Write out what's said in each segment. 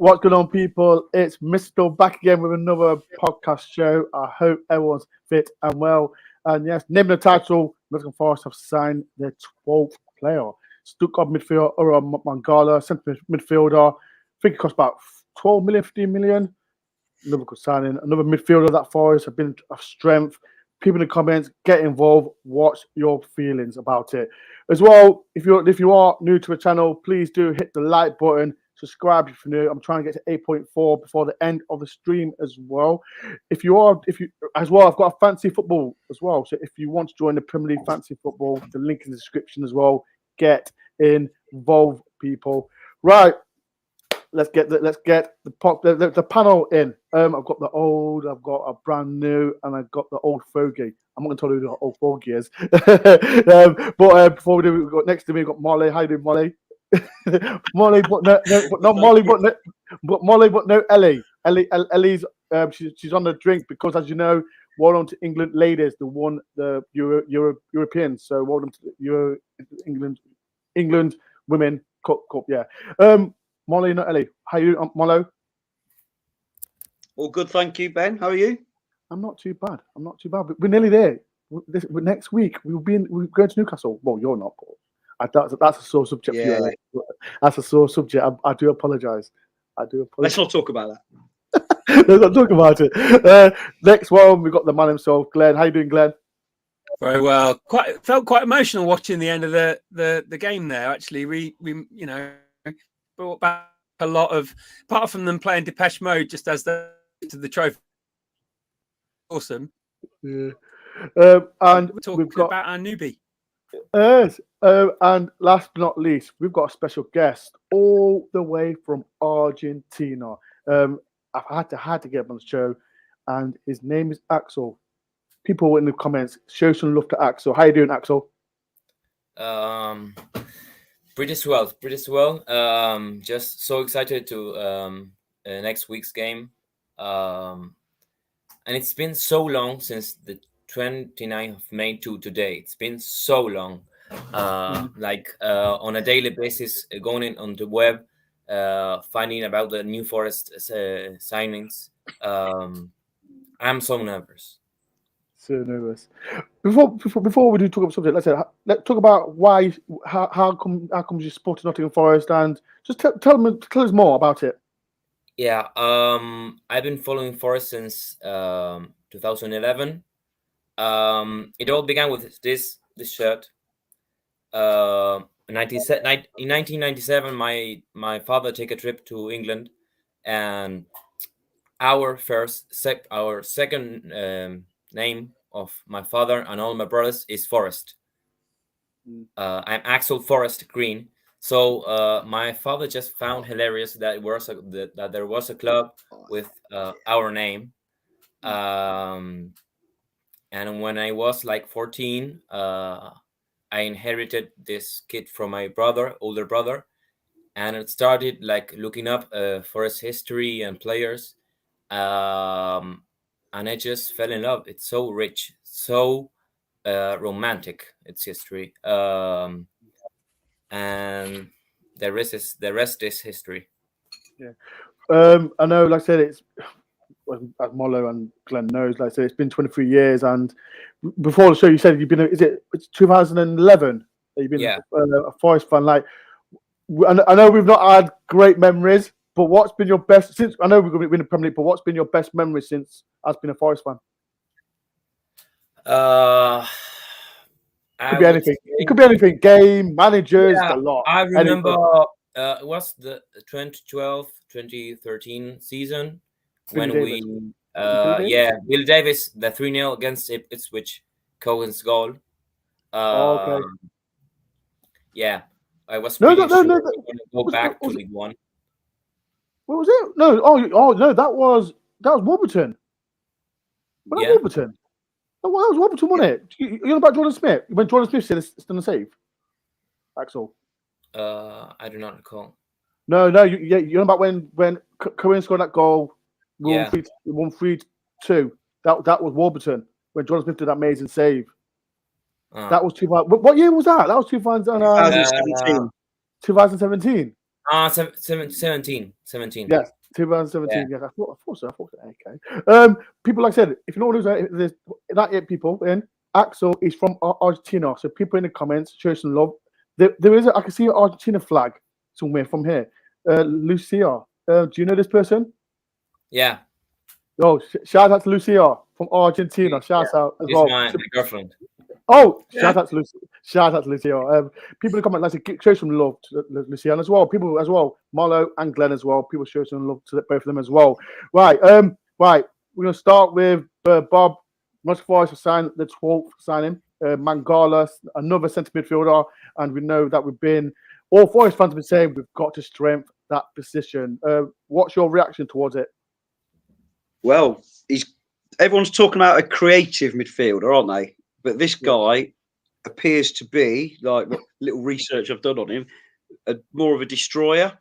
What's going on, people? It's Mr. back again with another podcast show. I hope everyone's fit and well. And yes, naming the title, Nottingham Forest have signed their 12th player. Stuttgart midfielder Orel Mangala, centre midfielder. I think it cost about 12 million, 15 million. Another good signing. Another midfielder that Forest have been of strength. People in the comments, get involved. What's your feelings about it? As well, if you are new to the channel, please do hit the like button. Subscribe if you're new. I'm trying to get to 8.4 before the end of the stream as well. If you as well, I've got a fancy football as well. So if you want to join the Premier League fancy football, the link in the description as well. Get involved, people. Right. Let's get the panel in. I've got the old, I've got a brand new, and I've got the old fogey. I'm not going to tell you who the old fogey is. But before we do, we've got next to me, we've got Molly. How you doing, Molly? Molly, but not Molly, but Molly, but no Ellie. Ellie's she's on the drink because, as you know, well done to England ladies, the Europeans. So well done to England women cup. Yeah. Molly, not Ellie. How you doing, Mollo? All good, thank you, Ben. How are you? I'm not too bad. We're nearly there. Next week we're going to Newcastle. Well, you're not, but that's a sore subject. Yeah. For you, that's a sore subject. I do apologise. Let's not talk about that. Let's not talk about it. Next one, we've got the man himself, Glenn. How you doing, Glenn? Very well. Felt quite emotional watching the end of the game there. Actually, we brought back a lot of, apart from them playing Depeche Mode just as to the trophy. Awesome. Yeah. And we're talking about our newbie. And last but not least, we've got a special guest all the way from Argentina. I've had to get him on the show, and his name is Axel. People in the comments, show some love to Axel. How you doing, Axel? Pretty well. Just so excited to next week's game. And it's been so long since the 29th of May to today. It's been so long. On a daily basis, going in on the web, finding about the New Forest signings. I'm so nervous. So nervous. Before we do talk about subject, let's talk about how come you supported Nottingham Forest, and just tell us more about it. Yeah, I've been following Forest since 2011. It all began with this shirt. In 1997, my father took a trip to England, and our second name of my father and all my brothers is Forest. I'm Axel Forest Green. So my father just found hilarious that there was a club with our name. And when I was like 14, I inherited this kit from my older brother, and it started like looking up Forest history and players. And I just fell in love. It's so rich, so romantic. Its history, and the rest is history. Yeah, I know. Like I said, it's as Mollo and Glenn knows. Like I said, it's been 23 years, and before the show, you said you've been. It's 2011? You've been a Forest fan. Like, I know we've not had great memories. But what's been your best since? I know we're going to win the Premier League, but what's been your best memory since as been a Forest fan? Could be anything. It could be anything. Game, managers, a lot. I remember it was the 2012-2013 season when Bill Davis, the 3-0 against Ipswich, Cohen's goal. Okay. Yeah, I was pretty sure we're going to go back to League One. What was it? No, no, that was Warburton. Warburton. Oh, well, that was Warburton, wasn't it? You know about Jordan Smith? When Jordan Smith said it's done a save, Axel. I do not recall. No, you know about when Cohen scored that goal, 1-3-2. That was Warburton when Jordan Smith did that amazing save. That was 2000. What year was that? That was 2017. 2017. 17. Yes, 2017. Yes, I thought so. Okay. People, like I said, if you know there's 98 people in. Axel is from Argentina, so people in the comments show some love. There is, I can see an Argentina flag somewhere from here. Lucia, do you know this person? Yeah. Oh, shout out to Lucia from Argentina. Shout out as She's well. my girlfriend. Oh, Yeah. shout out to Lucia. Shout out to Lucia. People in the comments like to show some love to Lucia as well. People as well, Marlo and Glenn as well. People show some love to both of them as well. Right. Right. We're gonna start with Bob. Nottingham Forest have signed the 12th signing. Mangala, another centre midfielder, and we know that all Forest fans have been saying we've got to strengthen that position. What's your reaction towards it? Well, everyone's talking about a creative midfielder, aren't they? But this guy appears to be, like little research I've done on him, more of a destroyer.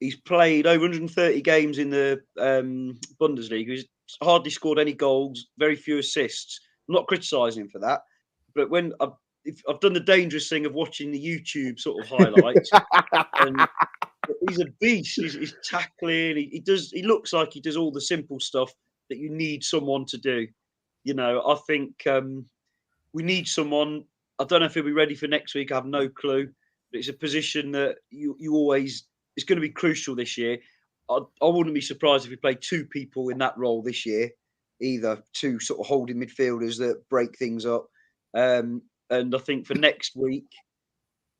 He's played over 130 games in the Bundesliga. He's hardly scored any goals, very few assists. I'm not criticising him for that, but when I've done the dangerous thing of watching the YouTube sort of highlights, and he's a beast. He's tackling. He looks like he does all the simple stuff that you need someone to do. You know, I think we need someone. I don't know if he'll be ready for next week. I have no clue. But it's a position that you always. It's going to be crucial this year. I wouldn't be surprised if we play two people in that role this year, either two sort of holding midfielders that break things up. And I think for next week,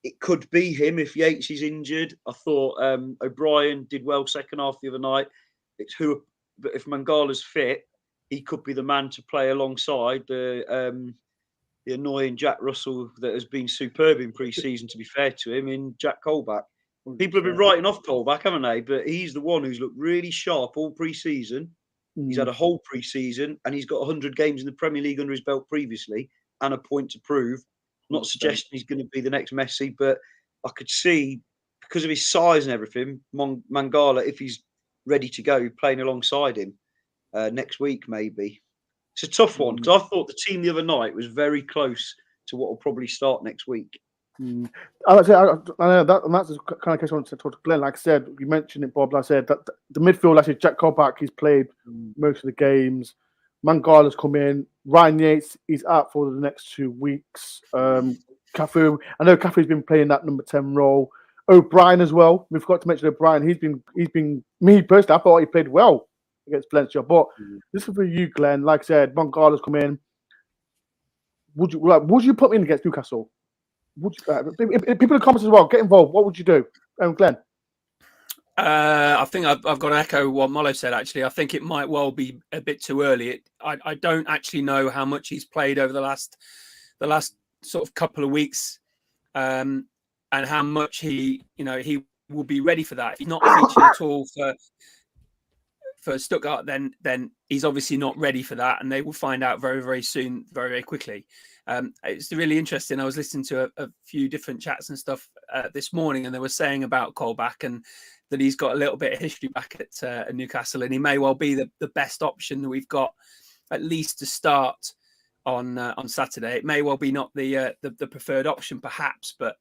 it could be him if Yates is injured. I thought O'Brien did well second half the other night. But if Mangala's fit, he could be the man to play alongside the annoying Jack Russell that has been superb in pre-season, to be fair to him, in Jack Colback. People have been writing off Colback, haven't they? But he's the one who's looked really sharp all pre-season. He's had a whole pre-season and he's got 100 games in the Premier League under his belt previously and a point to prove. I'm not suggesting he's going to be the next Messi, but I could see, because of his size and everything, Mangala, if he's ready to go, playing alongside him next week maybe. It's a tough one because I thought the team the other night was very close to what will probably start next week. I know that's the kind of case I wanted to talk to Glenn. Like I said, you mentioned it, Bob. Like I said, that the midfield, actually, Jack Colback, he's played most of the games. Mangala's come in. Ryan Yates is out for the next 2 weeks. Cafu, I know Cafu's been playing that number 10 role. O'Brien as well. We forgot to mention O'Brien. He's been. Me personally, I thought he played well against Valencia. But this is for you, Glenn. Like I said, Mangala's come in. Would you put me in against Newcastle? People in the comments as well, get involved. What would you do, Glenn? I think I've got to echo what Molo said. Actually, I think it might well be a bit too early. I don't actually know how much he's played over the last sort of couple of weeks, and how much he will be ready for that. If he's not featured at all for Stuttgart, then he's obviously not ready for that, and they will find out very, very soon, very, very quickly. It's really interesting. I was listening to a few different chats and stuff this morning, and they were saying about Colback and that he's got a little bit of history back at Newcastle, and he may well be the best option that we've got, at least to start on Saturday. It may well be not the preferred option, perhaps, but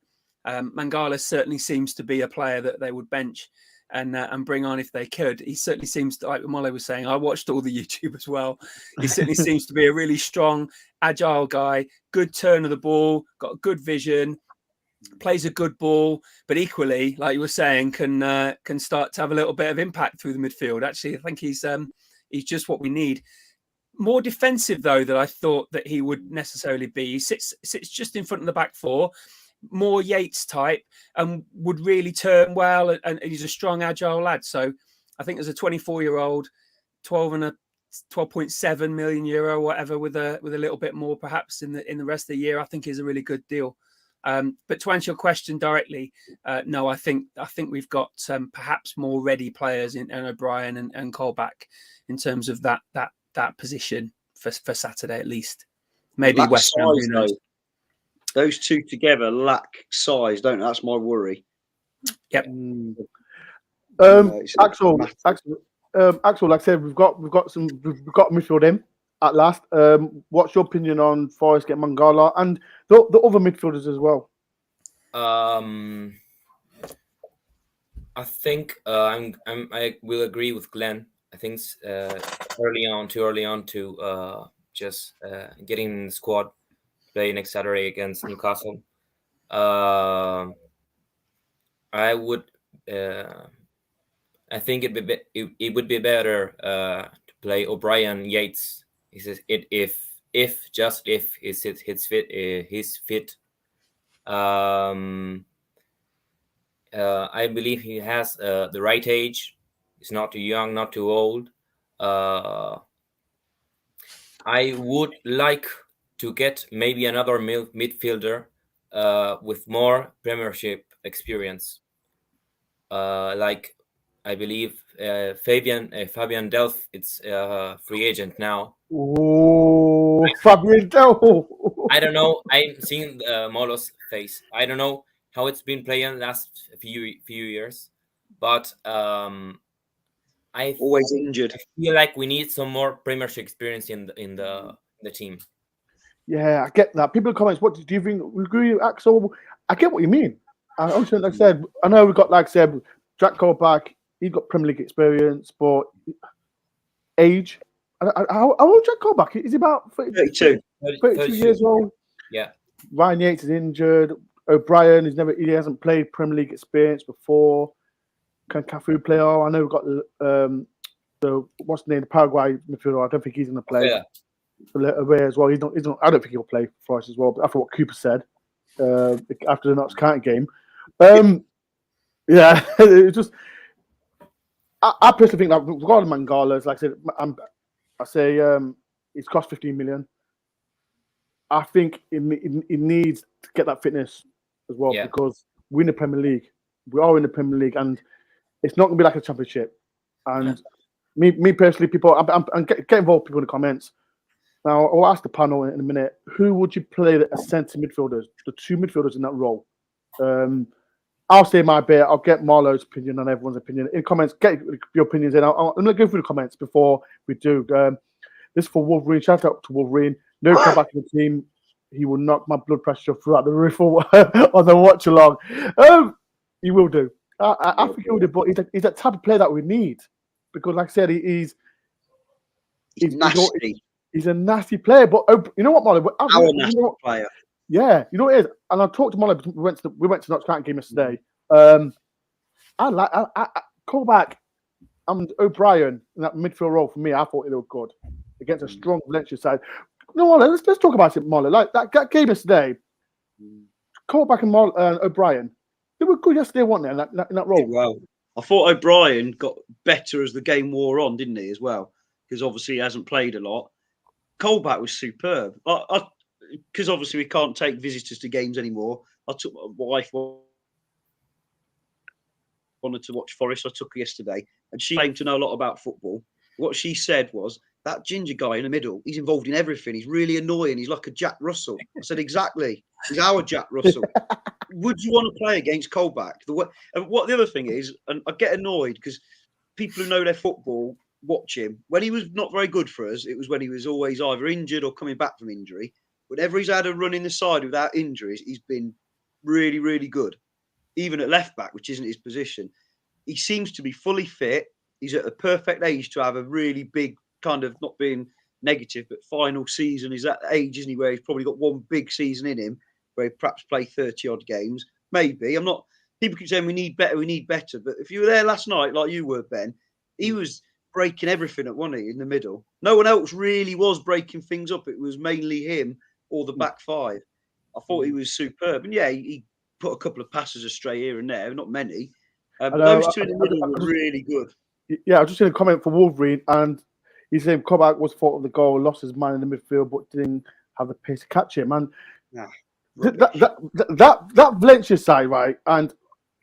Mangala certainly seems to be a player that they would bench and bring on if they could. He certainly seems to, like Molly was saying, I watched all the YouTube as well. He certainly seems to be a really strong, agile guy, good turn of the ball, got good vision, plays a good ball, but equally, like you were saying, can start to have a little bit of impact through the midfield. Actually, I think he's just what we need. More defensive, though, than I thought that he would necessarily be. He sits just in front of the back four, more Yates type, and would really turn well. And he's a strong, agile lad. So I think as a 24-year-old, 12.7 million euro, whatever, with a little bit more perhaps in the rest of the year, I think is a really good deal. But to answer your question directly, no, I think we've got perhaps more ready players in O'Brien and Colback in terms of that position for Saturday at least. Maybe lack West Ham. Size, Who knows? Those two together lack size, don't they? That's my worry. Yep. Axel, like I said, we've got midfield in at last. What's your opinion on Forest getting Mangala and the other midfielders as well? I think I will agree with Glenn. I think it's too early on to just getting in the squad, play next Saturday against Newcastle. I would. I think it would be better to play O'Brien Yates. He says if just if he's fit. I believe he has the right age. He's not too young, not too old. I would like to get maybe another midfielder with more Premiership experience. Like I believe Fabian Delph, it's a free agent now. Oh, Fabian Delph. I don't know. I'm seeing Molo's face. I don't know how it's been playing last few years, but I Always injured. feel like we need some more Premiership experience in the team. Yeah, I get that. People in the comments, what do you think? We agree with Axel? I get what you mean. I also, like I said, I know we've got, like I said, Jack Colback. He's got Premier League experience, but age. How old Jack Colback? Is he about 32. 32 years old? Yeah. Ryan Yates is injured. O'Brien he hasn't played Premier League experience before. Can Cafu play? I know we've got the what's the name, the Paraguay midfielder. I don't think he's going to play. Yeah. Away as well. He's not. I don't think he'll play for us as well. But after what Cooper said after the Notts County game, yeah, it's just. I personally think that regarding Mangala, like I say, it's cost 15 million. I think it needs to get that fitness as well because we're in the Premier League. We are in the Premier League, and it's not going to be like a championship. And me personally, people, I'm get involved. People in the comments. Now, I'll ask the panel in a minute. Who would you play as centre midfielders? The two midfielders in that role. I'll say my bit. I'll get Marlowe's opinion and everyone's opinion in comments. Get your opinions in. I'm going to go through the comments before we do. This is for Wolverine. Shout out to Wolverine. No come back to the team. He will knock my blood pressure throughout the roof on the watch along. He will do. I think he will do. But he's that type of player that we need because, like I said, he's nasty. He's a nasty player, but you know what, Molly? Our nasty player. Yeah, you know what it is. And I talked to Molly. We went to Notts County game yesterday. I like Colback and O'Brien in that midfield role for me. I thought they were good against a strong Valencia side. No, Molly, let's talk about it, Molly. Like that game yesterday, Colback and O'Brien, they were good yesterday, weren't they? In that role. Well, I thought O'Brien got better as the game wore on, didn't he? As well, because obviously he hasn't played a lot. Colback was superb. Because obviously we can't take visitors to games anymore. I took my wife wanted to watch Forest. I took her yesterday, and she claimed to know a lot about football. What she said was that ginger guy in the middle. He's involved in everything. He's really annoying. He's like a Jack Russell. I said exactly. He's our Jack Russell. Would you want to play against Colback? And what the other thing is, and I get annoyed because people who know their football watch him. When he was not very good for us, it was when he was always either injured or coming back from injury. Whenever he's had a run in the side without injuries, he's been really, really good. Even at left back, which isn't his position. He seems to be fully fit. He's at a perfect age to have a really big kind of, not being negative, but final season. He's at that age, isn't he, where he's probably got one big season in him, where he perhaps play 30-odd games. Maybe. People keep saying we need better. But if you were there last night, like you were, Ben, he was breaking everything at one in the middle. No one else really was breaking things up. It was mainly him or the back five. I thought he was superb. And yeah, he put a couple of passes astray here and there, not many. But those two in the middle were really good. Yeah, I was just in a comment for Wolverine, and he said Colback was fault of the goal, lost his man in the midfield, but didn't have the pace to catch him. And that Valencia side, right? And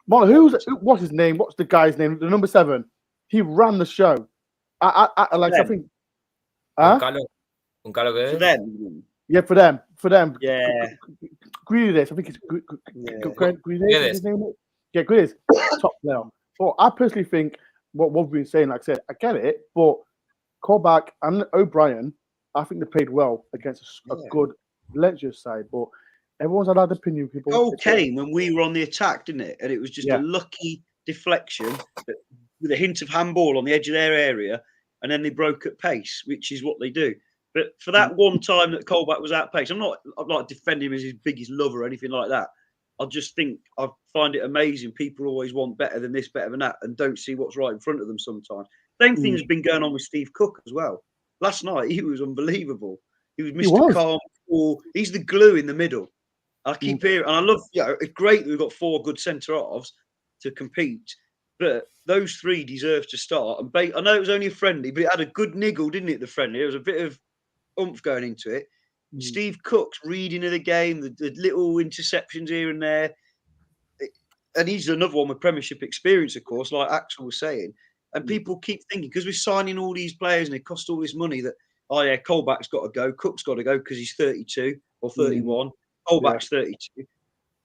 what's his name? What's the guy's name? The number 7. He ran the show. I think. For them. Yeah, for them. Yeah. Grealish, I think it's Grealish. His name. Yeah, Grealish, top player. So I personally think what we've been saying, like I said, I get it, but Colback and O'Brien, I think they played well against a good Valencia side, but everyone's had other opinion. People. Goal came when we were on the attack, didn't it? And it was just a lucky deflection with a hint of handball on the edge of their area, and then they broke at pace, which is what they do. But for that one time that Colback was at pace, I'm not defending him as his biggest lover or anything like that. I just think I find it amazing. People always want better than this, better than that, and don't see what's right in front of them sometimes. Same thing has been going on with Steve Cook as well. Last night, he was unbelievable. He was Mr. Calm. He's the glue in the middle. I keep hearing, and I love, it's great that we've got 4 good centre-halves to compete, but those 3 deserve to start. And I know it was only a friendly, but it had a good niggle, didn't it, the friendly? There was a bit of oomph going into it. Steve Cook's reading of the game, the little interceptions here and there. And he's another one with Premiership experience, of course, like Axel was saying. And people keep thinking, because we're signing all these players and they cost all this money, that, Colback's got to go, Cook's got to go because he's 32 or 31. Colback's 32.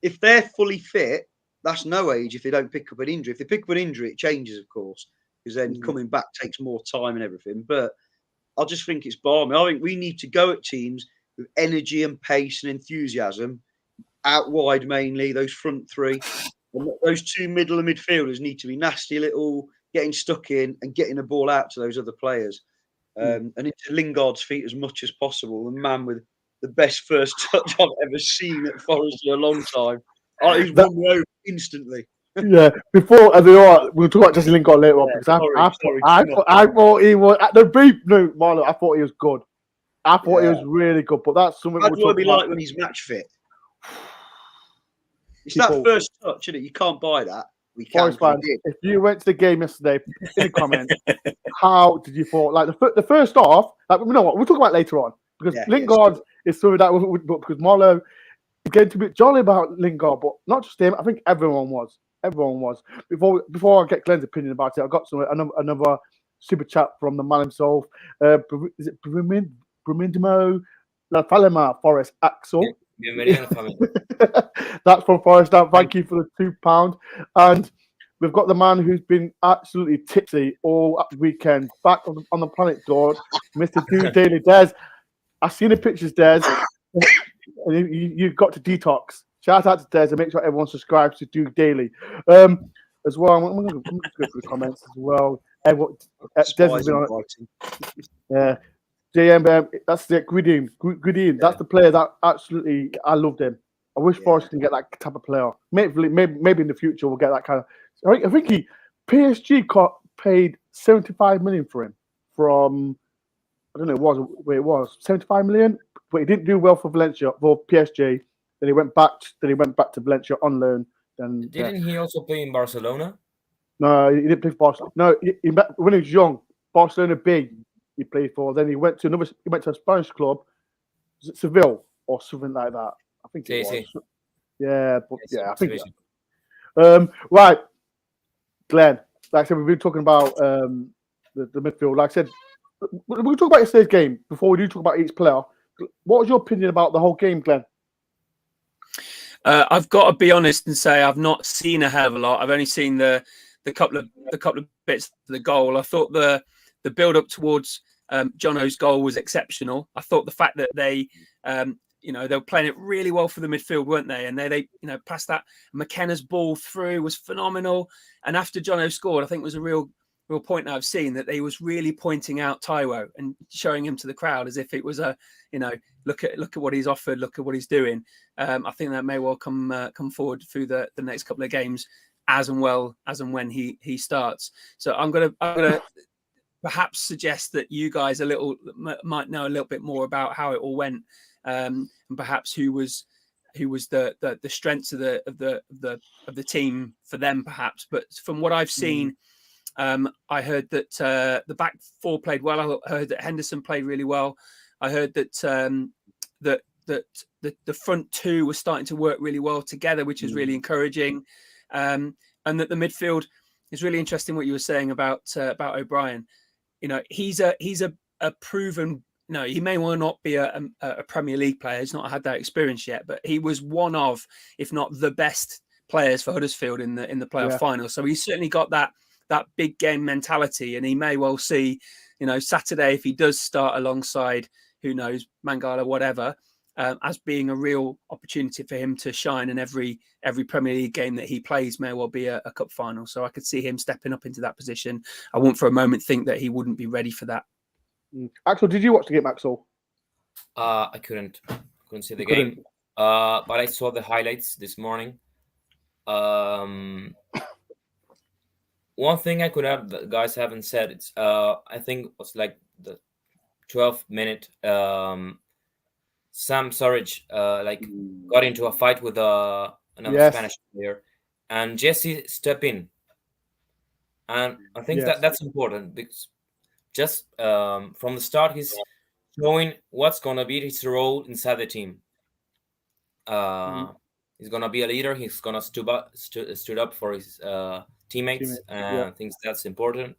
If they're fully fit, that's no age if they don't pick up an injury. If they pick up an injury, it changes, of course, because then coming back takes more time and everything. But I just think it's balmy. I think we need to go at teams with energy and pace and enthusiasm, out wide mainly, those front 3. And those 2 middle and midfielders need to be nasty little, getting stuck in and getting the ball out to those other players. And into Lingard's feet as much as possible. The man with the best first touch I've ever seen at Forest in a long time. He's won me over instantly. Yeah, before we'll talk about Jesse Lingard later on, because I thought he was at the beep. No, Marlon, I thought he was good. I thought he was really good, but that's something I'd want to be like when he's match fit. It's that first touch, isn't it? You can't buy that. We can't. If you went to the game yesterday, in the comments, how did you thought? Like the first half, like, you know what? We'll talk about it later on, because Lingard is something that because Marlo getting to be jolly about Lingard, but not just him. I think everyone was. Everyone was. Before I get Glenn's opinion about it, I got another super chat from the man himself. Is it Brumindimo La Falema Forest Axel? That's from Forest. Thank you for the £2. And we've got the man who's been absolutely tipsy all weekend, back on the planet Dore, Mr. Dude Daily. Des, I've seen the pictures, Des. And you've got to detox. Shout out to Des and make sure everyone subscribes to Duke Daily. As well, I'm going to go through the comments as well. Des has been on it. Yeah. JM, that's the Gridin. That's the player that absolutely, I loved him. I wish Forest can get that type of player. Maybe in the future we'll get that kind of. I think PSG paid 75 million for him from, I don't know where it was 75 million, but he didn't do well for Valencia for PSG. Then he went back to Valencia on loan. Then didn't he also play in Barcelona? No, he didn't play for Barcelona. No, when he was young, Barcelona B. He played for. Then he went to a Spanish club, was it Seville or something like that? I think it was. Yeah, but I think. Right, Glenn. Like I said, we've been talking about the midfield. Like I said, we'll talk about yesterday's game before we do talk about each player. What was your opinion about the whole game, Glenn? I've got to be honest and say I've not seen a hell of a lot. I've only seen the couple of bits of the goal. I thought the build up towards Jono's goal was exceptional. I thought the fact that they were playing it really well for the midfield, weren't they? And they passed that McKenna's ball through was phenomenal. And after Jono scored, I think it was a real point I've seen that they was really pointing out Taiwo and showing him to the crowd as if it was look at what he's offered, look at what he's doing. I think that may well come forward through the next couple of games as and when he starts. So I'm gonna perhaps suggest that you guys might know a little bit more about how it all went, and perhaps who was the strengths of the team for them, perhaps. But from what I've seen, I heard that the back 4 played well. I heard that Henderson played really well. I heard that the front 2 was starting to work really well together, which is really encouraging, and that the midfield is really interesting. What you were saying about O'Brien. He's a proven. He may well not be a Premier League player. He's not had that experience yet, but he was one of, if not the best players for Huddersfield in the playoff final. So he's certainly got that big game mentality, and he may well see, Saturday if he does start alongside, who knows, Mangala, whatever. as being a real opportunity for him to shine, and every Premier League game that he plays may well be a cup final. So I could see him stepping up into that position. I won't for a moment think that he wouldn't be ready for that. Axel, did you watch the game, Axel? I couldn't see the game, but I saw the highlights this morning. One thing I could have, the guys haven't said, it's I think it was like the 12th minute. Sam Surridge got into a fight with another Spanish player, and Jesse stepped in, and I think that's important, because just from the start he's showing what's gonna be his role inside the team. He's gonna be a leader. He's gonna stood up for his teammates, and I think that's important.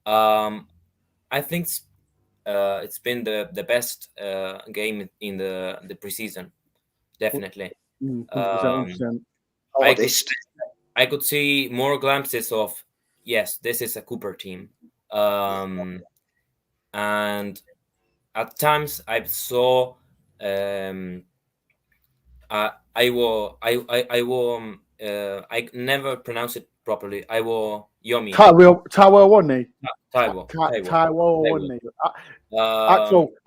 I think it's been the best game in the preseason, definitely. 100%. I could see more glimpses of, yes, this is a Cooper team, and at times I saw I never pronounce it properly. Yomi. Taiwo Wadney. Taiwo Wadney.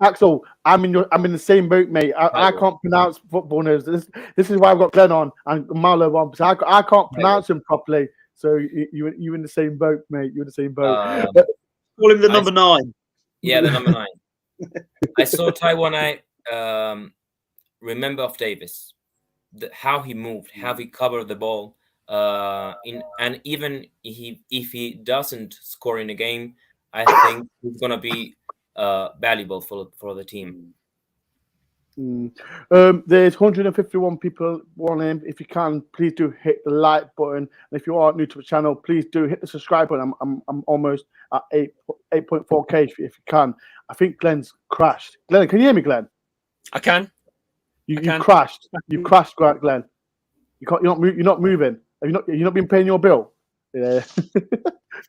Axel, I'm in the same boat, mate. I can't pronounce football names. This is why I've got Glenn on and Marlo on, because I can't pronounce them properly. So you're in the same boat, mate. You're in the same boat. Call him the number 9. Yeah, the number 9. I saw Taiwan. I remember of Davis, how he moved, how he covered the ball. And even if he doesn't score in a game, I think he's gonna be valuable for the team. There's 151 people on him. If you can, please do hit the like button. And if you are new to the channel, please do hit the subscribe button. I'm almost at 8.4k if you can. I think Glenn's crashed. Glenn, can you hear me, Glenn? I can. You crashed. You crashed, Glenn. You're not moving. Have you not been paying your bill? Yeah.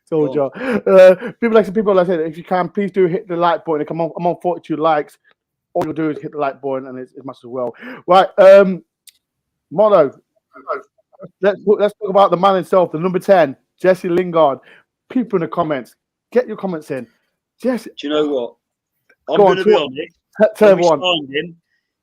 Told you. People like I said, if you can, please do hit the like button. I'm on 42 likes. All you'll do is hit the like button, and it's much as well. Right, Mono. Let's talk about the man himself, the number 10, Jesse Lingard. People in the comments, get your comments in. Jesse, do you know what? I'm going to be honest. When we signed him,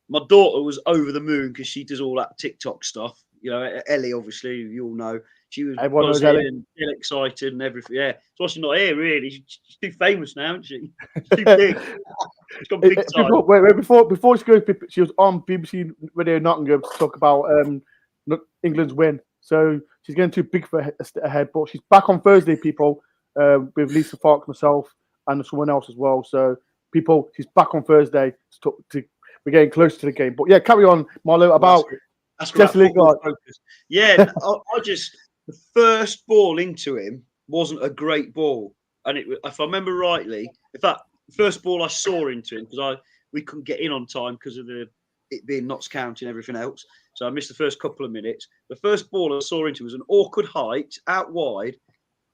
my daughter was over the moon because she does all that TikTok stuff. You know, Ellie, obviously, you all know. She was buzzing and excited and everything. Yeah, so she's not here, really. She's too famous now, isn't she? She's too big. She's got big time. Wait, before she goes, she was on BBC Radio Nottingham to talk about England's win. So she's getting too big for her head. But she's back on Thursday, people, with Lisa Fox, myself, and someone else as well. So, people, she's back on Thursday we're getting close to the game. But yeah, carry on, Marlo, about Jesse Lingard. Yeah, I just, the first ball into him wasn't a great ball. And if I remember rightly, in fact, the first ball I saw into him, because we couldn't get in on time because of it being Notts County and everything else. So I missed the first couple of minutes. The first ball I saw into him was an awkward height, out wide.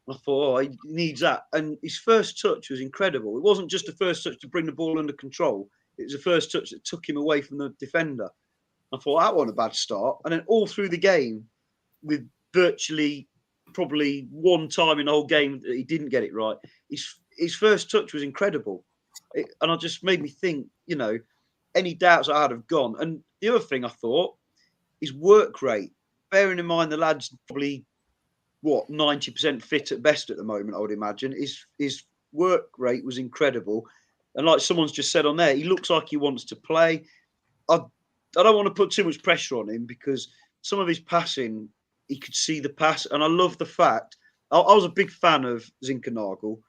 I thought, he needs that. And his first touch was incredible. It wasn't just the first touch to bring the ball under control. It was the first touch that took him away from the defender. I thought, that wasn't a bad start. And then all through the game, with virtually probably one time in the whole game that he didn't get it right, his first touch was incredible. And it just made me think, any doubts I had have gone. And the other thing I thought, his work rate, bearing in mind the lad's probably, 90% fit at best at the moment, I would imagine. His work rate was incredible. And like someone's just said on there, he looks like he wants to play. I don't want to put too much pressure on him because some of his passing, he could see the pass. And I love the fact, I was a big fan of Zinkernagel,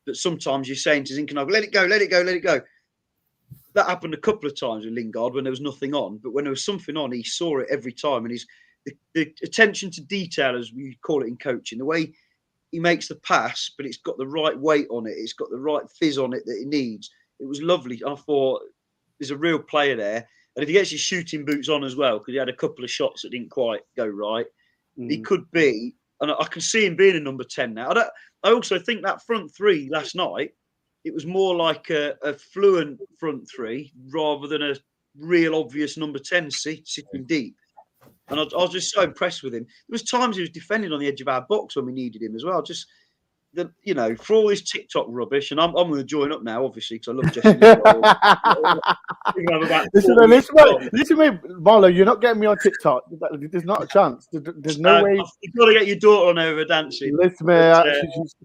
but sometimes you're saying to Zinkernagel, let it go, let it go, let it go. That happened a couple of times with Lingard when there was nothing on. But when there was something on, he saw it every time. And the attention to detail, as we call it in coaching, the way he makes the pass, but it's got the right weight on it. It's got the right fizz on it that it needs. It was lovely. I thought there's a real player there. And if he gets his shooting boots on as well, because he had a couple of shots that didn't quite go right, he could be. And I can see him being a number 10 now. I also think that front three last night, it was more like a fluent front three rather than a real obvious number 10 sitting deep. And I was just so impressed with him. There was times he was defending on the edge of our box when we needed him as well. Just for all this TikTok rubbish, and I'm going to join up now, obviously, because I love Jesse Lingard. Listen to me, Marlo. You're not getting me on TikTok. There's not a chance. There's no way. You've got to get your daughter on over dancing. Listen,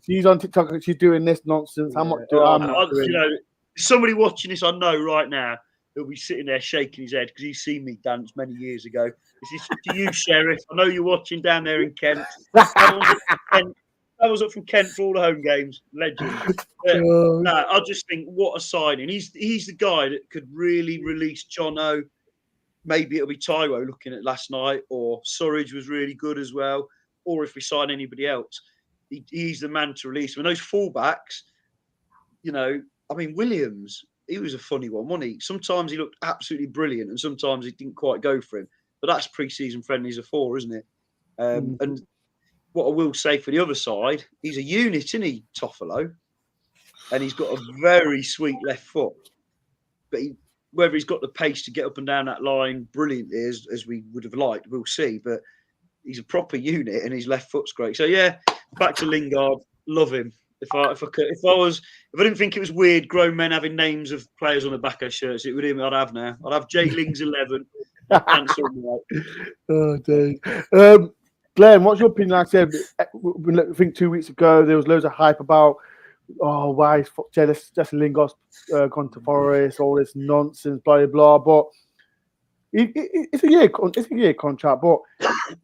she's on TikTok and she's doing this nonsense. I'm not doing. Somebody watching this, I know right now, he'll be sitting there shaking his head because he's seen me dance many years ago. This is to you, Sheriff. I know you're watching down there in Kent. I was up from Kent for all the home games. Legend. I just think, what a signing. He's the guy that could really release Jono. Maybe it'll be Taiwo looking at last night, or Surridge was really good as well. Or if we sign anybody else, he's the man to release. And those fullbacks, Williams, he was a funny one, wasn't he? Sometimes he looked absolutely brilliant, and sometimes it didn't quite go for him. But that's pre-season friendlies are for, isn't it? And what I will say for the other side, he's a unit, isn't he, Toffolo? And he's got a very sweet left foot. But whether he's got the pace to get up and down that line brilliantly as we would have liked, we'll see. But he's a proper unit, and his left foot's great. So yeah, back to Lingard. Love him. If I didn't think it was weird, grown men having names of players on the back of shirts, it would be I'd have now. I'd have J Lings 11. Oh, Dave. Glenn, what's your opinion? Like I said, I think 2 weeks ago there was loads of hype about, why is Jesse Lingard's gone to Forest, all this nonsense, blah blah blah. But it's a year contract, but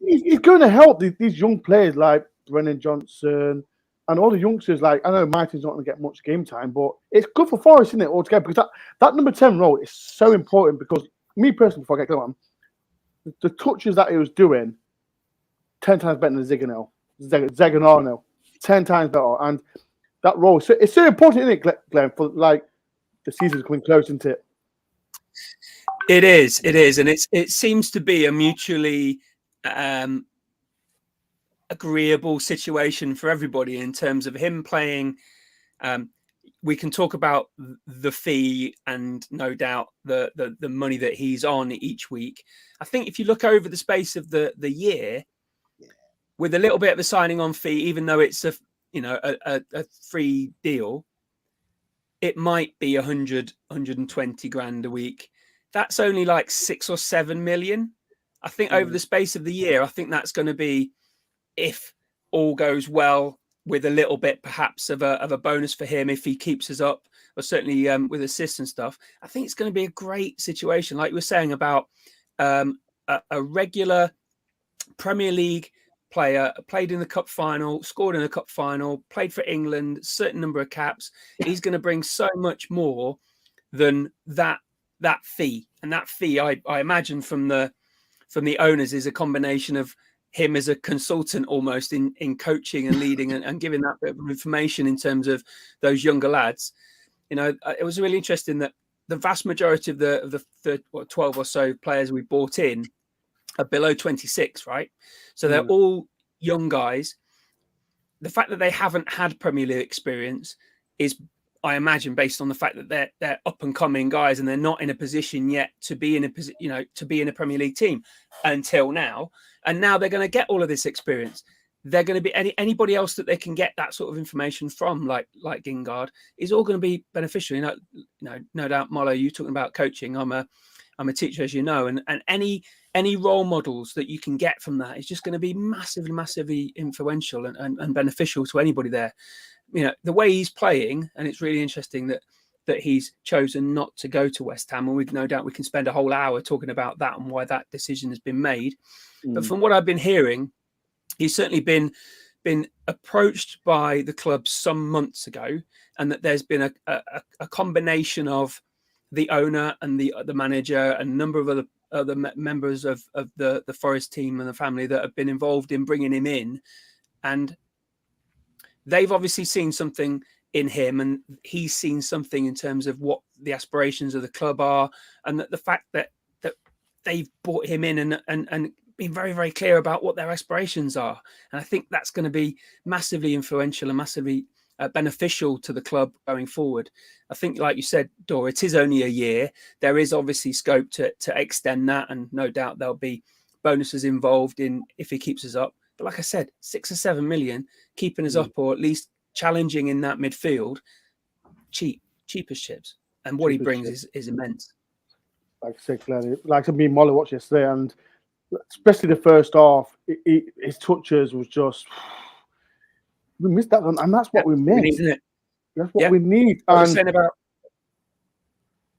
he's going to help these young players like Brennan Johnson and all the youngsters. Like, I know Martin's not going to get much game time, but it's good for Forest, isn't it, altogether? Because that number 10 role is so important. Because me personally, before I get going, the touches that he was doing, 10 times better than Zaganano. 10 times better. And that role, so it's so important, isn't it, Glenn, for like the season's coming close, isn't it? It is. And it seems to be a mutually agreeable situation for everybody in terms of him playing. We can talk about the fee and no doubt the money that he's on each week. I think if you look over the space of the year, with a little bit of a signing on fee, even though it's a free deal, it might be 120 grand a week. That's only like 6 or 7 million. I think over the space of the year, I think that's going to be, if all goes well, with a little bit perhaps of a bonus for him if he keeps us up, or certainly with assists and stuff. I think it's going to be a great situation, like you were saying about a regular Premier League player, played in the cup final, scored in the cup final, played for England, certain number of caps. He's going to bring so much more than that fee. And that fee, I imagine from the owners, is a combination of him as a consultant almost in coaching and leading and giving that bit of information in terms of those younger lads. It was really interesting that the vast majority of the 12 or so players we bought in are below 26, right? So they're all young guys. The fact that they haven't had Premier League experience is, I imagine, based on the fact that they're up and coming guys and they're not in a position yet to be in a Premier League team until now. And now they're going to get all of this experience. They're going to be anybody else that they can get that sort of information from, like Lingard, is all going to be beneficial. No doubt, Marlo, you talking about coaching. I'm a teacher, as you know, and any role models that you can get from that is just going to be massively, massively influential and beneficial to anybody there. The way he's playing, and it's really interesting that he's chosen not to go to West Ham, and we've no doubt we can spend a whole hour talking about that and why that decision has been made. But from what I've been hearing, he's certainly been approached by the club some months ago, and that there's been a combination of the owner and the manager and a number of other members of the Forest team and the family that have been involved in bringing him in, and they've obviously seen something in him, and he's seen something in terms of what the aspirations of the club are, and that the fact that they've brought him in and been very, very clear about what their aspirations are. And I think that's going to be massively influential and massively beneficial to the club going forward. I think, like you said, Dor, it is only a year. There is obviously scope to extend that, and no doubt there'll be bonuses involved in if he keeps us up. But like I said, 6 or 7 million keeping us up, or at least challenging in that midfield, cheap as chips. And what he brings is immense. Like I said, Glenn, like me and Molly watched yesterday, and especially the first half, his touches was just, we missed that one, and that's what we missed. Isn't it? That's what we need. What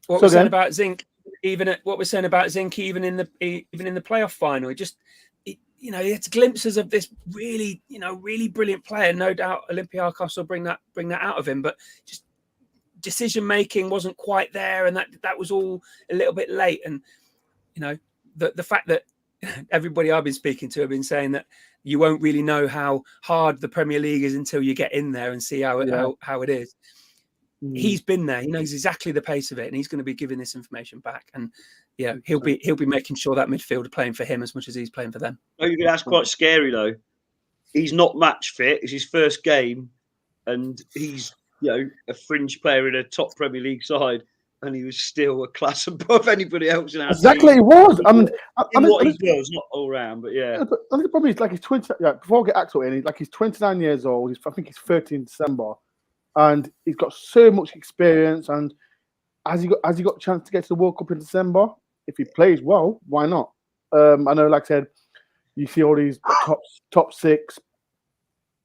we're saying about Zinc, even in the playoff final, it's glimpses of this really brilliant player. No doubt Olympiacos will bring that out of him, but just decision making wasn't quite there, and that was all a little bit late. And the fact that everybody I've been speaking to have been saying that you won't really know how hard the Premier League is until you get in there and see how it is. He's been there. He knows exactly the pace of it, and he's going to be giving this information back. And he'll be making sure that midfield are playing for him as much as he's playing for them. That's quite scary, though. He's not match fit. It's his first game, and he's a fringe player in a top Premier League side, and he was still a class above anybody else in our Exactly, team. He was. I mean, what he does, not all round, but yeah. But I think the problem is, like, he's 20. Yeah, before I get Axel in, he's 29 years old. I think he's 30 in December, and he's got so much experience. And has he got a chance to get to the World Cup in December? If he plays well, why not? I know, like I said, you see all these top six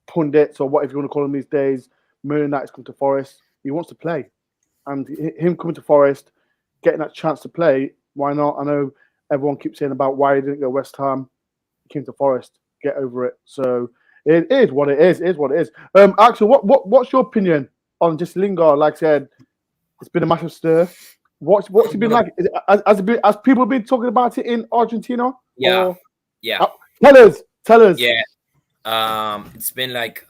pundits, or whatever you want to call them these days, moaning that he's come to Forest. He wants to play. And him coming to Forest, getting that chance to play, why not? I know everyone keeps saying about why he didn't go West Ham. He came to Forest. Get over it. So it is what it is. It is what it is. Axel, what's your opinion on Jesse Lingard? Like I said, it's been a massive stir. What's he been like? Has people been talking about it in Argentina? Yeah. Or... Yeah. Tell us. Yeah. It's been like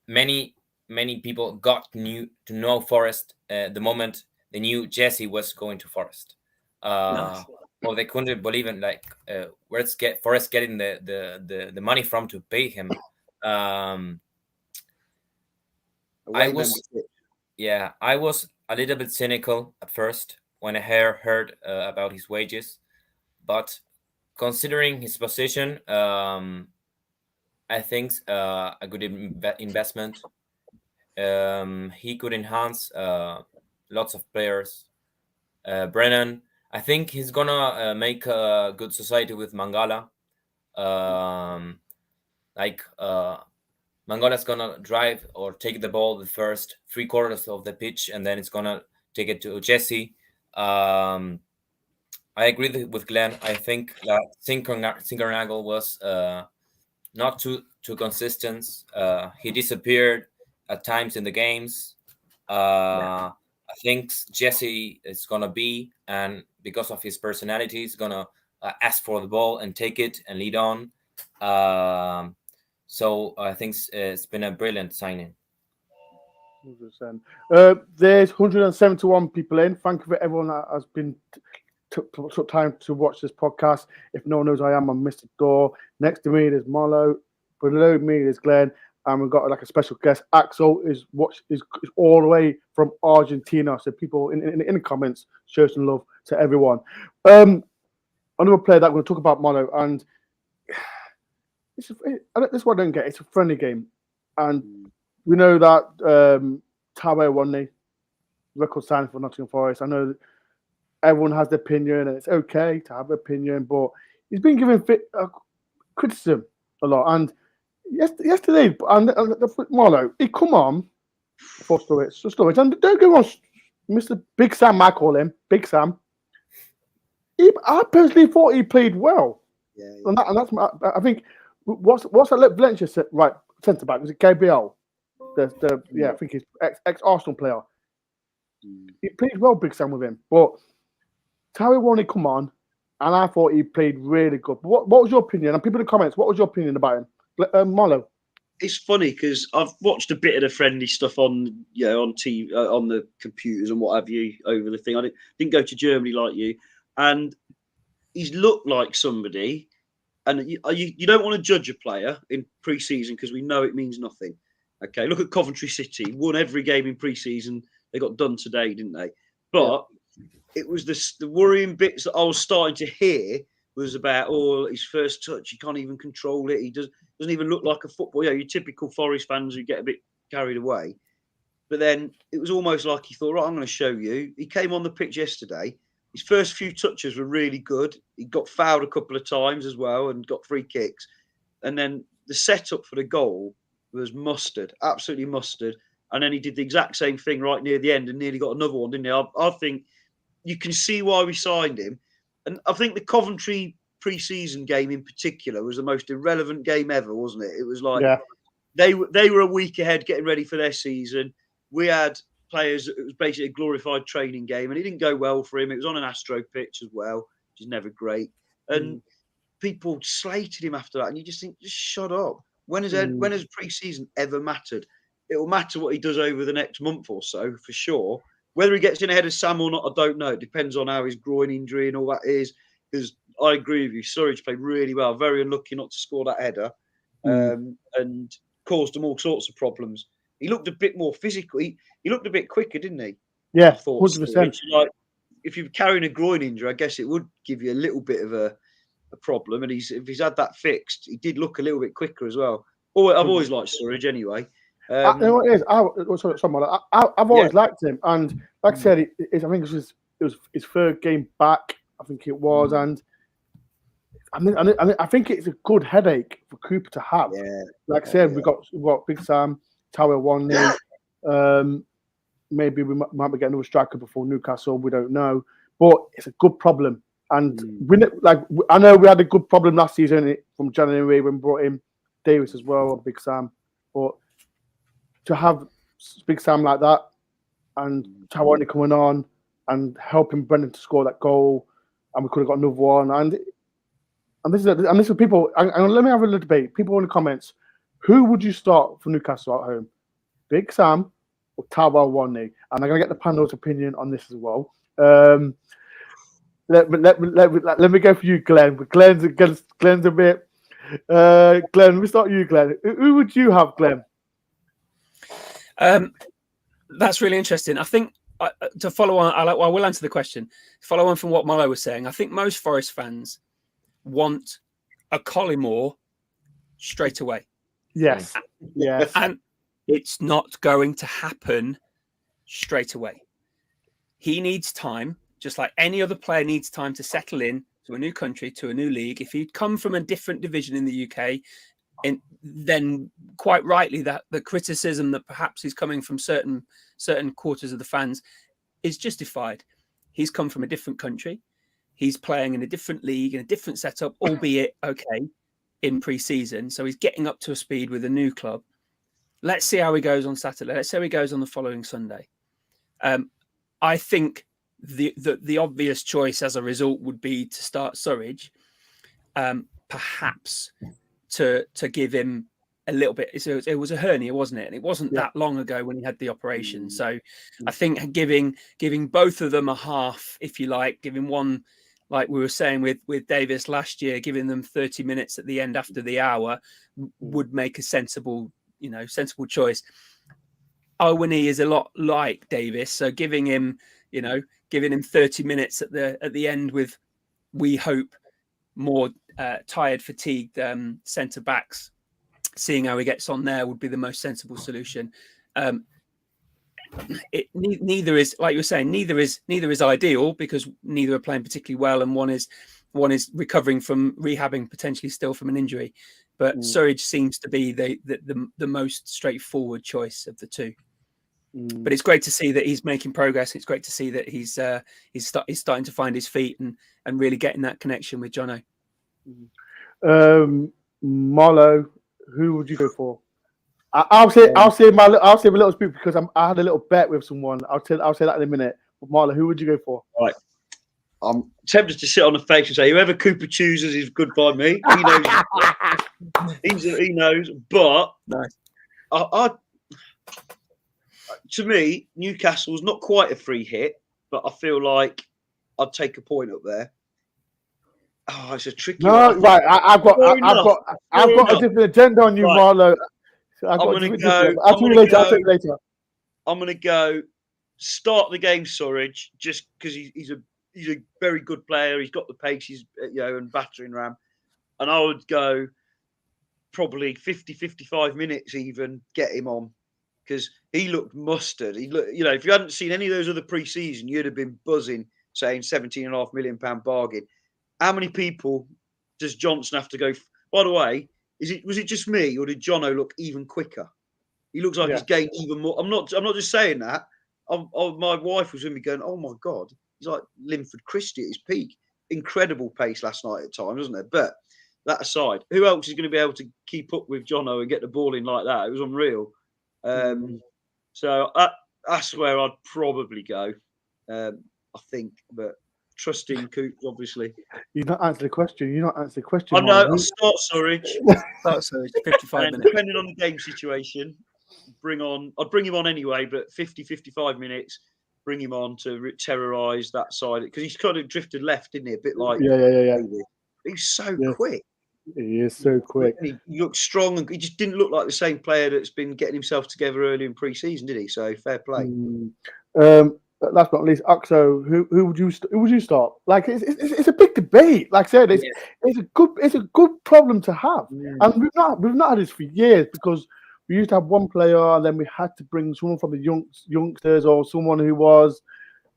many people got to know Forest the moment they knew Jesse was going to Forest. Nice. Well, they couldn't believe it. Like, where's Forest getting the money from to pay him? I was a little bit cynical at first when I heard about his wages, but considering his position, I think a good investment. He could enhance lots of players. Brennan, I think he's gonna make a good society with Mangala. Mangala's gonna drive or take the ball the first 3/4 of the pitch, and then it's gonna take it to Jesse. I agree with Glenn. I think that Zinkernagel was not too consistent. He disappeared at times in the games. I think Jesse is gonna be, and because of his personality, he's gonna ask for the ball and take it and lead on. So I think it's been a brilliant signing. 100%. There's 171 people in. Thank you for everyone that has been took time to watch this podcast. If no one knows who I am, I'm Mr. Dore. Next to me there's Marlo. Below me is Glenn. And we've got like a special guest. Axel is all the way from Argentina. So people in the comments, show some love to everyone. Another player that we're going to talk about, Marlo, and this is what I don't get. It's a friendly game, and we know that Tawe Wanley, record signing for Nottingham Forest. I know that everyone has their opinion, and it's okay to have an opinion, but he's been given criticism a lot. And yesterday, and Marlo, he come on for storage, and don't go on, Mr. Big Sam. I call him Big Sam. I personally thought he played well, and that's I think. What's that? Valencia said, right, centre back, was it Gabriel? I think he's ex Arsenal player. He played well, Big Sam, with him, but Tawe Wanley come on, and I thought he played really good. What was your opinion? And people in the comments, what was your opinion about him? Marlo? It's funny because I've watched a bit of the friendly stuff on TV, on the computers and what have you over the thing. I didn't go to Germany like you, and he's looked like somebody. And you don't want to judge a player in pre-season because we know it means nothing. Okay, look at Coventry City. Won every game in pre-season. They got done today, didn't they? But it was the worrying bits that I was starting to hear was about, his first touch. He can't even control it. He doesn't even look like a football. Your typical Forest fans who get a bit carried away. But then it was almost like he thought, right, I'm going to show you. He came on the pitch yesterday. His first few touches were really good. He got fouled a couple of times as well and got free kicks. And then the setup for the goal was mustard, absolutely mustard. And then he did the exact same thing right near the end and nearly got another one, didn't he? I think you can see why we signed him. And I think the Coventry pre-season game in particular was the most irrelevant game ever, wasn't it? It was like they were a week ahead getting ready for their season. We had players, it was basically a glorified training game, and it didn't go well for him. It was on an Astro pitch as well, which is never great. And people slated him after that, and you just think, just shut up. When has pre-season ever mattered? It will matter what he does over the next month or so, for sure. Whether he gets in ahead of Sam or not, I don't know. It depends on how his groin injury and all that is. Because I agree with you, Surridge played really well. Very unlucky not to score that header, and caused them all sorts of problems. He looked a bit more physical. He looked a bit quicker, didn't he? Yeah, 100%. Like, if you're carrying a groin injury, I guess it would give you a little bit of a problem. And if he's had that fixed, he did look a little bit quicker as well. I've always liked Surridge anyway. You know what it is? I've always liked him, and like I said, I think it was his third game back. I think it was, and I think it's a good headache for Cooper to have. Yeah. Like I said, we've got Big Sam, Tower 1-0. Maybe we might be getting another striker before Newcastle. We don't know, but it's a good problem. And I know we had a good problem last season from January when we brought in Davis as well, and Big Sam. But to have Big Sam like that and Tawane coming on and helping Brendan to score that goal, and we could have got another one. And this is people. And let me have a little debate. People in the comments, who would you start for Newcastle at home, Big Sam or Tawa Wane? And I'm gonna get the panel's opinion on this as well. Let me go for you, Glenn. But Glenn's a bit. Glenn, we start you, Glenn. Who would you have, Glenn? That's really interesting. I think to follow on, I will answer the question. Follow on from what Milo was saying. I think most Forest fans want a Collymore straight away. Yes. Yes. And it's not going to happen straight away. He needs time, just like any other player needs time to settle in to a new country, to a new league. If he'd come from a different division in the UK, then quite rightly that the criticism that perhaps he's coming from certain quarters of the fans is justified. He's come from a different country. He's playing in a different league, in a different setup, albeit okay in pre-season. So he's getting up to a speed with a new club. Let's see how he goes on Saturday. Let's see how he goes on the following Sunday. I think the obvious choice as a result would be to start Surridge, perhaps to give him a little bit. It was a hernia, wasn't it? And it wasn't that long ago when he had the operation. So I think giving both of them a half, if you like, giving one, like we were saying with Davis last year, giving them 30 minutes at the end after the hour would make a sensible choice. Owani is a lot like Davis, so giving him 30 minutes at the end with, we hope, more tired, fatigued centre backs, seeing how he gets on there would be the most sensible solution. Neither is, like you were saying, neither is ideal, because neither are playing particularly well, and one is recovering from rehabbing potentially still from an injury. But Surridge seems to be the most straightforward choice of the two. But it's great to see that he's making progress. It's great to see that he's starting to find his feet and really getting that connection with Jono. Marlo, who would you go for? I'll say my little speak, because I had a little bet with someone. I'll say that in a minute. But Marlo, who would you go for? Right. I'm tempted to sit on the face and say whoever Cooper chooses is good by me. He knows. He knows. But nice. To me, Newcastle's not quite a free hit, but I feel like I'd take a point up there. Oh, it's a tricky one. Right. I've got a different agenda on you, Marlo. So I'm going to go. I'll tell you later. I'm going to go start the game, Surridge, just because he's a very good player. He's got the pace, he's and battering ram. And I would go probably 50, 55 minutes even, get him on. Because he looked mustard. He looked, if you hadn't seen any of those other pre-season, you'd have been buzzing saying £17.5 million bargain. How many people does Johnson have to go? By the way, was it just me, or did Jono look even quicker? He looks like he's gained even more. I'm not just saying that. My wife was with me going, "Oh my God, he's like Linford Christie at his peak. Incredible pace last night at times, wasn't there?" But that aside, who else is going to be able to keep up with Jono and get the ball in like that? It was unreal. So that's where I'd probably go. I think, but trusting Coops, obviously. You're not answering the question. I know. I'll start Surridge. 55 and minutes. depending on the game situation, I'd bring him on anyway, but 50, 55 minutes, bring him on to terrorise that side. Because he's kind of drifted left, didn't he? A bit like... Yeah. He's so quick. He is so quick. He looked strong, and he just didn't look like the same player that's been getting himself together early in pre-season, did he? So fair play. Last but not least, Axo, who would you start? Like it's a big debate. Like I said, it's a good problem to have, and we've not had this for years because we used to have one player and then we had to bring someone from the youngsters or someone who was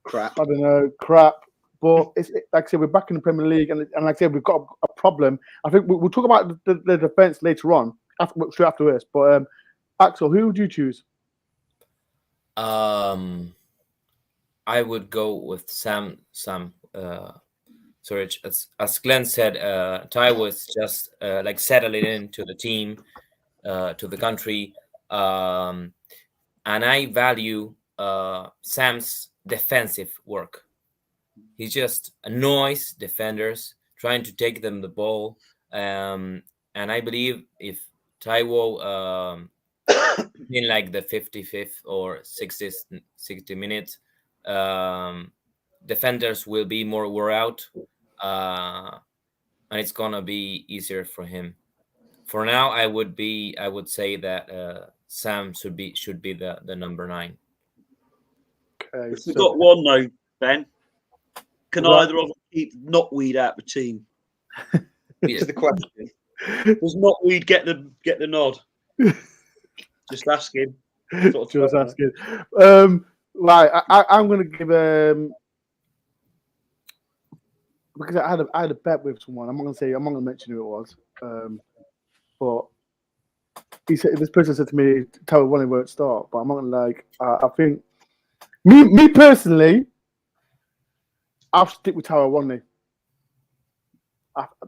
crap. I don't know, crap. But it's like I said, we're back in the Premier League, and like I said, we've got a problem. I think we'll talk about the defense later on, straight after this. But Axel, who would you choose? I would go with Sam. Sorry, as Glenn said, Ty was just like settling into the team, to the country, and I value Sam's defensive work. He just annoys defenders, trying to take them the ball, and I believe if Taiwo in like the 55th or 60 minutes, defenders will be more wore out, and it's gonna be easier for him. For now, I would say that Sam should be the number 9. Okay, We've got one though, Ben. Can either of them keep Knotweed out of the team? That's the question. Does Knotweed get the nod? Just asking. Just asking. Right, I'm going to give because I had a bet with someone. I'm not going to mention who it was. But this person said to me, "Tell one won't start." But I'm not going to I think me personally, I'll stick with Tara Wadney.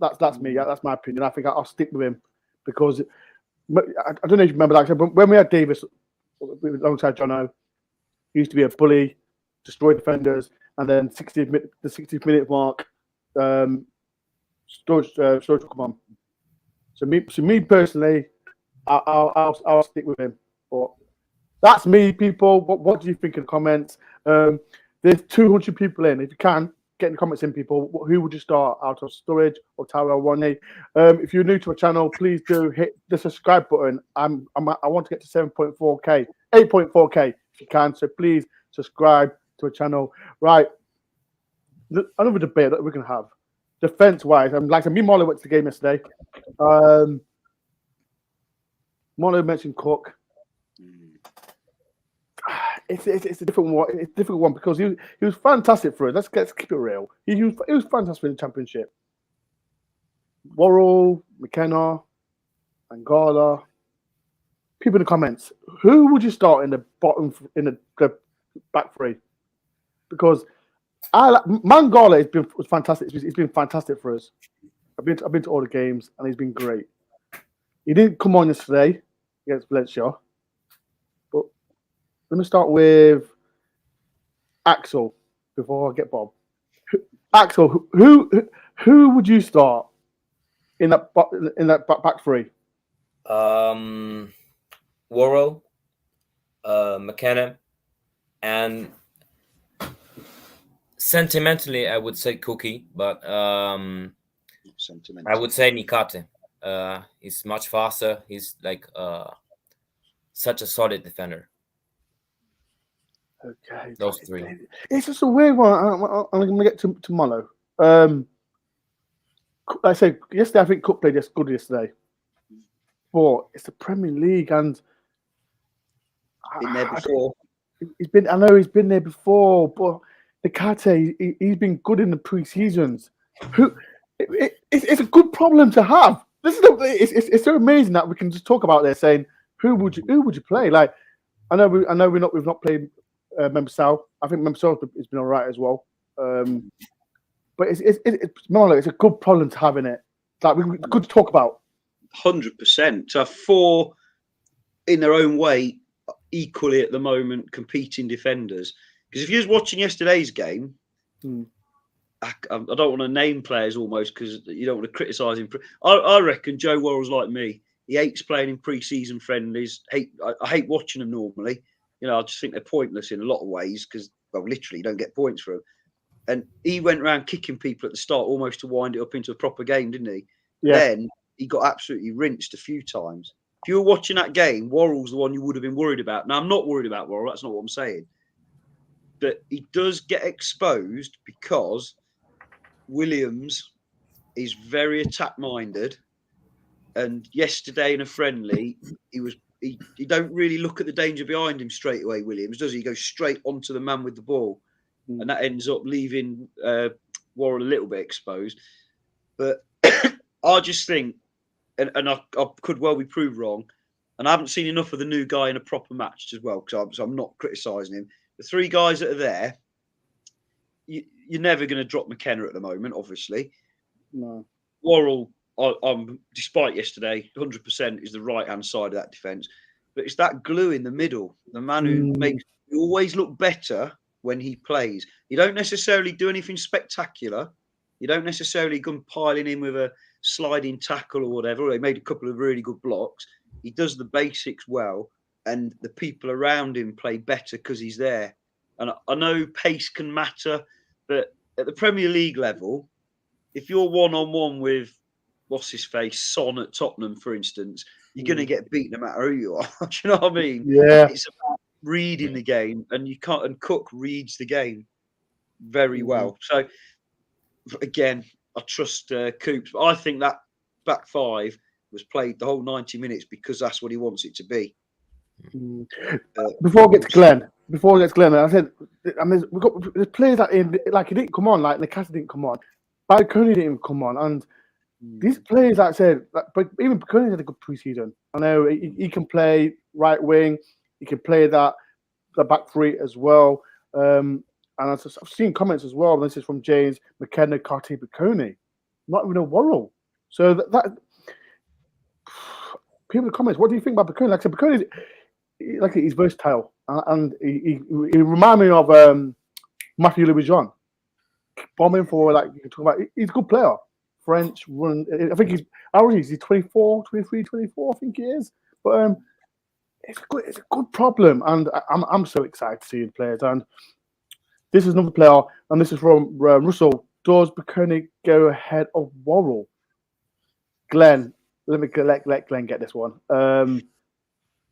That's me. That's my opinion. I think I'll stick with him because I don't know if you remember, like I said, when we had Davis alongside Jono, he used to be a bully, destroy defenders, and then the 60th minute mark, Storage will come on. So me personally, I'll stick with him. But that's me, people. What do you think in the comments? There's 200 people in. If you can, get in the comments in, people. Who would you start out of Storage or Tara Wadney? If you're new to our channel, please do hit the subscribe button. I want to get to 7.4k, 8.4k if you can. So please subscribe to our channel. Right. Another debate that we're gonna have. Defense-wise, like me and Marlo went to the game yesterday. Marlo mentioned Cook. It's a different one. It's a difficult one because he was fantastic for us. Let's keep it real. He was fantastic in the Championship. Orel, McKenna, Mangala. People in the comments, who would you start in the back three? Because Mangala was fantastic. He's been fantastic for us. I've been to all the games and he's been great. He didn't come on yesterday against Valencia. But let me start with Axel before I get Bob. Axel, who would you start in that back three? Orel, McKenna, and sentimentally, I would say Cookie, but I would say Nikate. He's much faster. He's like such a solid defender. Okay, Those three. It's just a weird one. I'm going to get to tomorrow. Like I said yesterday, I think Cook played good yesterday, but it's the Premier League, and Been there before. I know he's been there before, but Nakate, he's been good in the pre-seasons. It's a good problem to have. It's so amazing that we can just talk about this, saying who would you play? Like I know we've not played Member South. I think Member South has been all right as well. But it's a good problem to have in it. Like we could talk about. 100%. To have four in their own way, equally at the moment, competing defenders. Because if you was watching yesterday's game, I don't want to name players almost because you don't want to criticise him. I reckon Joe Worrell's like me. He hates playing in pre-season friendlies. I hate watching them normally. You know, I just think they're pointless in a lot of ways because, well, literally, you don't get points for them. And he went around kicking people at the start almost to wind it up into a proper game, didn't he? Yeah. Then he got absolutely rinsed a few times. If you were watching that game, Worrell's the one you would have been worried about. Now, I'm not worried about Worrell. That's not what I'm saying. But he does get exposed because Williams is very attack-minded. And yesterday in a friendly, he don't really look at the danger behind him straight away, Williams, does he? He goes straight onto the man with the ball. And that ends up leaving Worrell a little bit exposed. But I just think, and I could well be proved wrong, and I haven't seen enough of the new guy in a proper match as well, because I'm not criticising him. The three guys that are there, you're never going to drop McKenna at the moment, obviously. No. Worrell, despite yesterday, 100% is the right-hand side of that defence. But it's that glue in the middle, the man who makes you always look better when he plays. You don't necessarily do anything spectacular. You don't necessarily come piling in with a sliding tackle or whatever. He made a couple of really good blocks. He does the basics well, and the people around him play better because he's there. And I know pace can matter, but at the Premier League level, if you're one-on-one with, what's his face, Son at Tottenham, for instance, you're going to get beat no matter who you are. Do you know what I mean? Yeah. It's about reading the game, and you can't. And Cook reads the game very well. So again, I trust Coops, but I think that back five was played the whole 90 minutes because that's what he wants it to be. Before I get to Glenn, I said, there's players that he didn't come on, like Nakata didn't come on, Balcony didn't even come on, and these players that I said, but even Balcony had a good preseason. I know he can play right wing, he can play the back three as well. And I've seen comments as well. This is from James, McKenna, Carty, Balcony, not even a Worrell. So that people in the comments, what do you think about Balcony? Like I said, Balcony, he's versatile, and he reminds me of Matthew Louis-Jean, bombing for you can talk about. He's a good player. French run. I think he's 24, 23, 24. I think he is. But it's a good problem, and I'm so excited to see the players. And this is another player, and this is from Russell. Does Balcony go ahead of Worrell? Glenn, let Glenn get this one.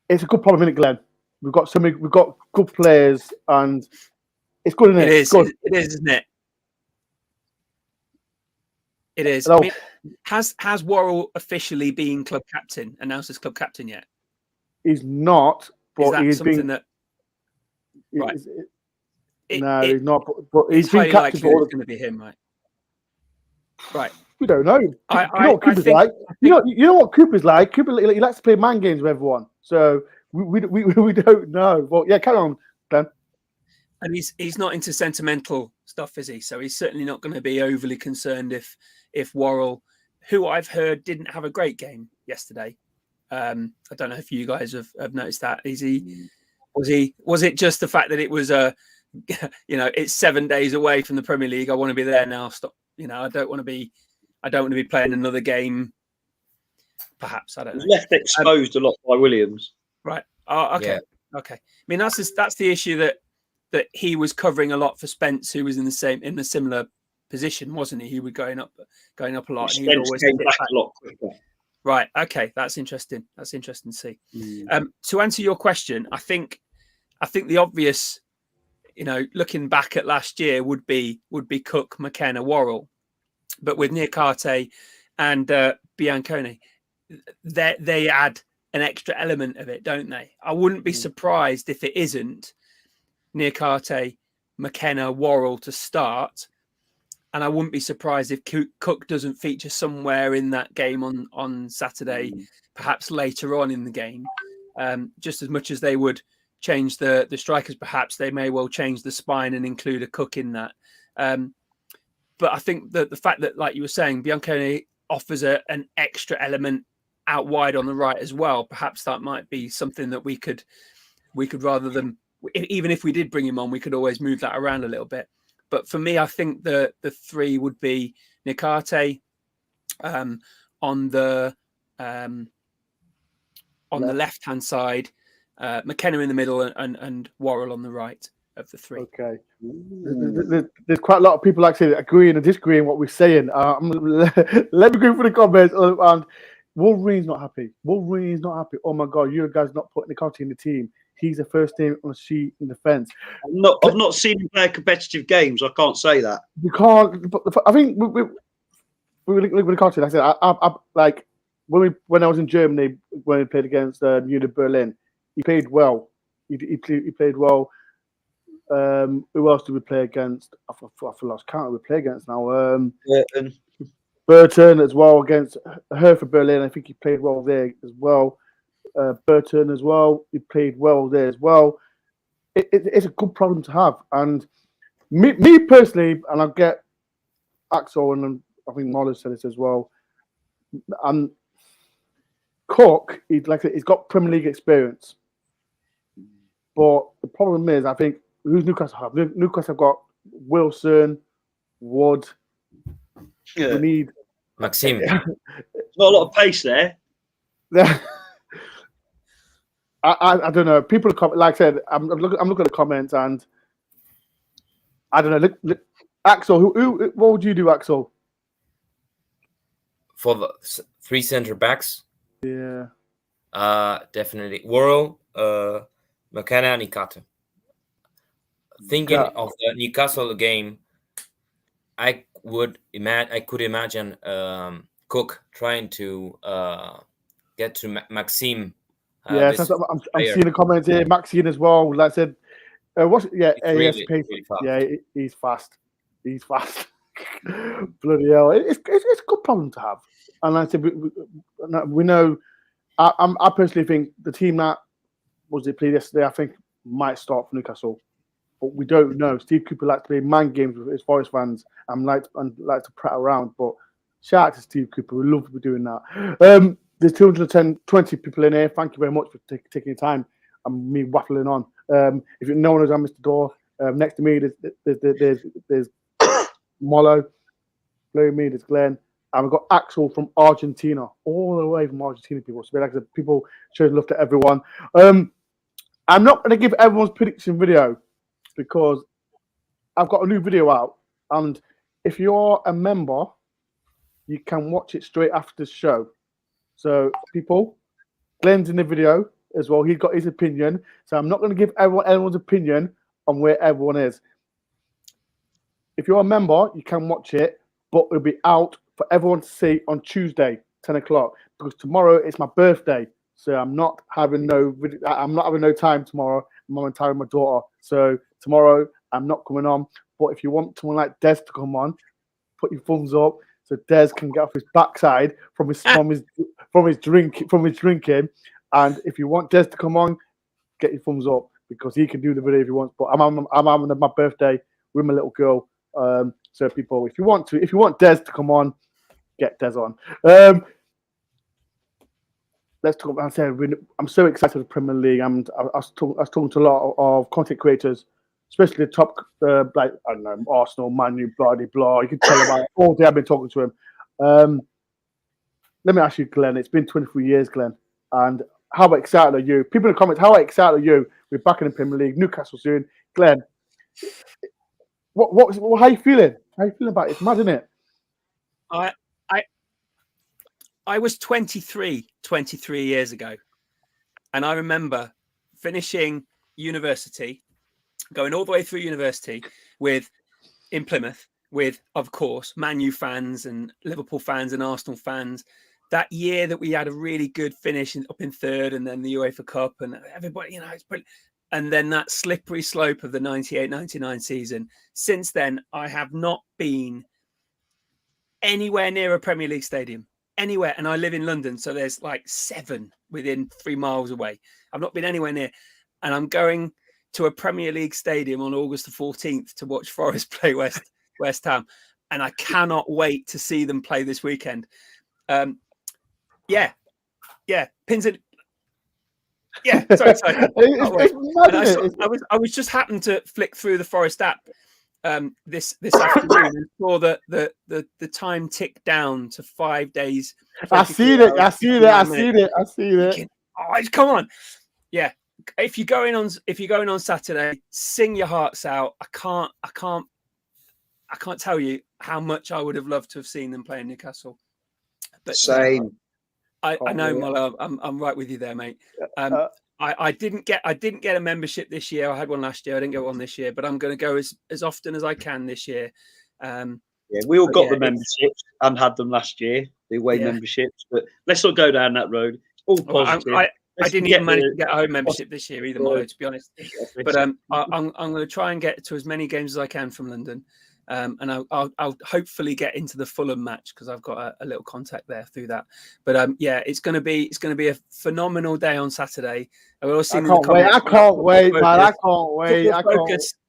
It's a good problem, isn't it, Glenn? We've got good players, and it's good, isn't it? It is. Good. It is, isn't it? It is. Hello. I mean, has Worrell officially been club captain, announced as club captain yet? He's not, but he's something that. Right. He's not. But he's it's been highly captain. likely it's going to be him, right? Right. We don't know. You know what Cooper's like. You know what Cooper's like. Cooper, he likes to play man games with everyone. So we don't know. But yeah, carry on, Ben. And he's not into sentimental stuff, is he? So he's certainly not going to be overly concerned if Worrell, who I've heard didn't have a great game yesterday. I don't know if you guys have noticed that. Was it just the fact that it was it's 7 days away from the Premier League? I want to be there now. Stop. I don't want to be playing another game. Perhaps I don't know. Left exposed a lot by Williams. Right. Oh, okay. Yeah. Okay. I mean, that's the issue that he was covering a lot for Spence, who was in the similar position, wasn't he? He was going up a lot. Spence came back a lot quicker. Right. Okay. That's interesting. That's interesting to see. To answer your question, I think the obvious, looking back at last year would be Cook, McKenna, Worrell, but with Niakate and Biancone, they add an extra element of it, don't they? I wouldn't be surprised if it isn't Niakate, McKenna, Worrell to start. And I wouldn't be surprised if Cook doesn't feature somewhere in that game on Saturday, perhaps later on in the game. Just as much as they would change the strikers, perhaps they may well change the spine and include a Cook in that. But I think that the fact that, like you were saying, Biancone offers an extra element out wide on the right as well. Perhaps that might be something that we could rather than, even if we did bring him on, we could always move that around a little bit. But for me, I think the three would be Niakate on the left hand side, McKenna in the middle, and Worrell on the right of the three. Okay. There's quite a lot of people actually agreeing and disagreeing what we're saying. Let me go through the comments. And Wolverine's not happy. Oh my God, you guys not putting Niakate in the team. He's the first name on the sheet in defence. I've not seen him play competitive games. I can't say that. You can't. But I think we Niakate. Like I said, I like when I was in Germany when we played against Munich Berlin. He played well. He played well. Who else did we play against? I lost count. We play against now. Burton as well against Hertha Berlin. I think he played well there as well. Burton as well. He played well there as well. It's a good problem to have. And me personally, and I get Axel and I think Molly said this as well. And Cook, he's got Premier League experience. But the problem is, I think, who's Newcastle have? Newcastle have got Wilson, Wood. Yeah. We need Maxime. Not a lot of pace there. I don't know. People, like I said, I'm looking at the comments, and I don't know. Look, Axel, who? What would you do, Axel? For the three center backs, Yeah. definitely Worrell, McKenna, and Niakate. Thinking of the Newcastle game, I could imagine Cook trying to get to Maxime. Yes, I'm seeing the comments here. Maxine as well. Like I said, Really fast. Yeah, he's fast. He's fast. Bloody hell! It's a good problem to have. And like I said, we know. I personally think the team that played yesterday, I think might start for Newcastle, but we don't know. Steve Cooper likes to play man games with his Forest fans and like to prat around. But shout out to Steve Cooper. We love to be doing that. There's 20 people in here. Thank you very much for taking your time and me waffling on. If you know knows, I'm Mr. Door. Next to me, there's Molo. Below me, there's Glenn. And we've got Axel from Argentina, all the way from Argentina, people. So like I said, people showing love to everyone. I'm not going to give everyone's prediction video because I've got a new video out. And if you're a member, you can watch it straight after the show. So, people, Glenn's in the video as well. He's got his opinion. So, I'm not going to give everyone's opinion on where everyone is. If you're a member, you can watch it, but it'll be out for everyone to see on Tuesday, 10 o'clock. Because tomorrow it's my birthday. So, I'm not having no time tomorrow. I'm on time with my daughter. So, tomorrow I'm not coming on. But if you want someone like Des to come on, put your thumbs up. So Des can get off his backside from his drinking, and if you want Des to come on, get your thumbs up because he can do the video if he wants. But I'm having my birthday with my little girl. So people, if you want Des to come on, get Des on. Let's talk about. I'm so excited for the Premier League. I was talking to a lot of content creators. Especially the top, like, I don't know, Arsenal, Man U, blah, blah, blah. You can tell about it all day. I've been talking to him. Let me ask you, Glenn. It's been 23 years, Glenn. And how excited are you? People in the comments, how excited are you? We're back in the Premier League. Newcastle soon. Glenn, how are you feeling? How are you feeling about it? It's mad, isn't it? I was 23 years ago. And I remember finishing university, going all the way through university in Plymouth with, of course, Man U fans and Liverpool fans and Arsenal fans. That year that we had a really good finish up in third, and then the UEFA Cup, and everybody, it's brilliant. And then that slippery slope of the 98-99 season. Since then, I have not been anywhere near a Premier League stadium. Anywhere. And I live in London, so there's like 7 within 3 miles away. I've not been anywhere near. And I'm going to a Premier League stadium on August the 14th to watch Forest play West Ham. And I cannot wait to see them play this weekend. Yeah. Pins it. Yeah, sorry. I was just happened to flick through the Forest app this afternoon and saw that the time ticked down to 5 days. I see it. Oh, come on. Yeah. If you're going on Saturday, sing your hearts out. I can't tell you how much I would have loved to have seen them play in Newcastle. But same. I know, Molo, I'm right with you there, mate. I didn't get a membership this year. I had one last year. I didn't get one this year, but I'm going to go as often as I can this year. We all got the memberships and had them last year, the away memberships. But let's not go down that road. All positive. I didn't even manage to get a home membership this year either, Molo, to be honest. But I'm going to try and get to as many games as I can from London. And I'll hopefully get into the Fulham match because I've got a little contact there through that. But it's going to be a phenomenal day on Saturday. I can't wait.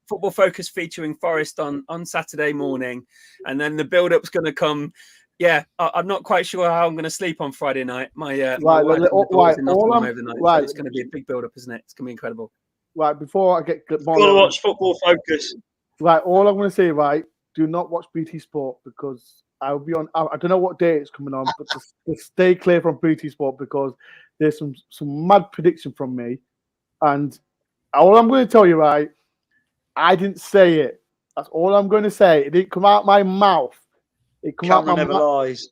Football Focus featuring Forest on Saturday morning, and then the build-up's going to come. Yeah, I'm not quite sure how I'm going to sleep on Friday night. My wife in Nottingham overnight. So it's going to be a big build-up, isn't it? It's going to be incredible. Right, before I get got to watch Football Focus. Right, all I'm going to say, right, do not watch BT Sport because I'll be on. I don't know what day it's coming on, but just stay clear from BT Sport because there's some mad prediction from me, and all I'm going to tell you, right, I didn't say it. That's all I'm going to say. It didn't come out my mouth. It come out my never mouth. Lies.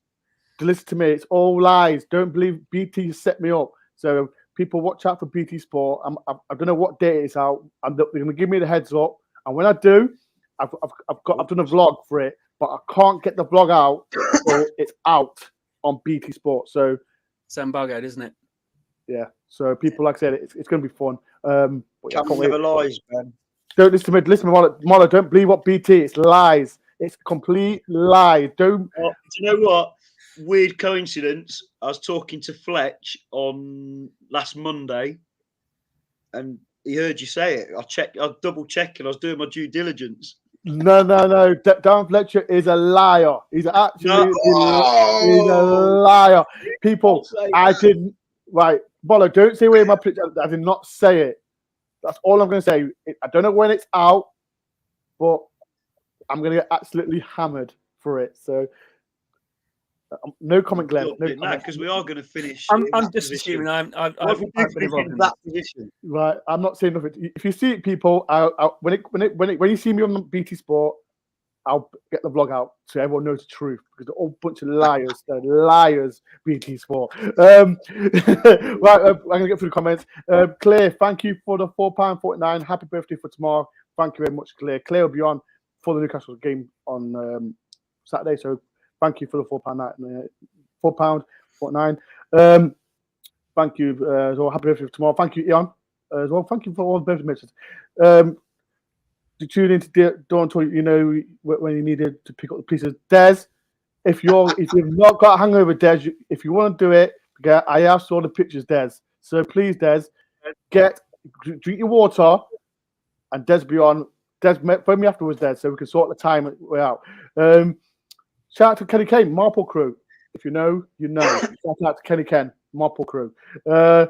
Listen to me. It's all lies. Don't believe BT set me up. So people watch out for BT Sport. I don't know what day it's out. They're going to give me the heads up, and when I do, I've done a vlog for it, but I can't get the vlog out. So it's out on BT Sport. So it's embargoed, isn't it? Yeah. So people, like I said, it's going to be fun. Never lies, man. Don't listen to me. Listen to me, Molo. Don't believe what BT. It's lies. It's complete lies. Don't. Do you know what? Weird coincidence. I was talking to Fletch on last Monday, and he heard you say it. I double checked, and I was doing my due diligence. No. Dan Fletcher is a liar. He's actually he's a liar. People, I didn't. Right, Molo. Don't say where my picture. I did not say it. That's all I'm going to say. I don't know when it's out, but I'm going to get absolutely hammered for it. So, no comment, Glenn. No comment. Because we are going to finish. I'm just assuming I've that position. Right. I'm not saying nothing. If you see it, people, when you see me on BT Sport, I'll get the vlog out so everyone knows the truth because they're all a bunch of liars. They're liars, BT Sport. Right, I'm going to get through the comments. Claire, thank you for the £4.49. Happy birthday for tomorrow. Thank you very much, Claire. Claire will be on for the Newcastle game on Saturday. So thank you for the £4.49. Thank you as well. Happy birthday for tomorrow. Thank you, Ian, as well. Thank you for all the birthday messages. To tune into DoreOnTour, you know when you needed to pick up the pieces. Des, if you've not got a hangover, Des, if you want to do it, I have saw the pictures, Des. So please, Des, drink your water, and Des be on. Des, phone me afterwards, Des, so we can sort the time way out. Shout out to Kenny Kane, Marple Crew. If you know, you know. Shout out to Kenny Ken, Marple Crew. I'm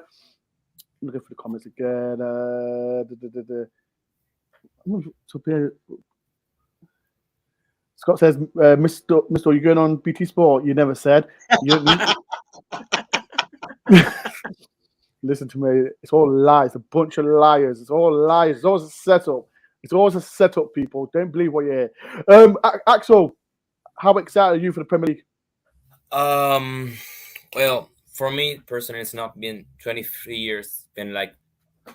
looking for the comments again. Scott says, Mr. You're going on BT Sport? You never said. Listen to me. It's all lies. A bunch of liars. It's all lies. It's always a setup. It's always a setup, people. Don't believe what you hear. Axel, how excited are you for the Premier League? Well, for me personally, it's not been 23 years. It's been like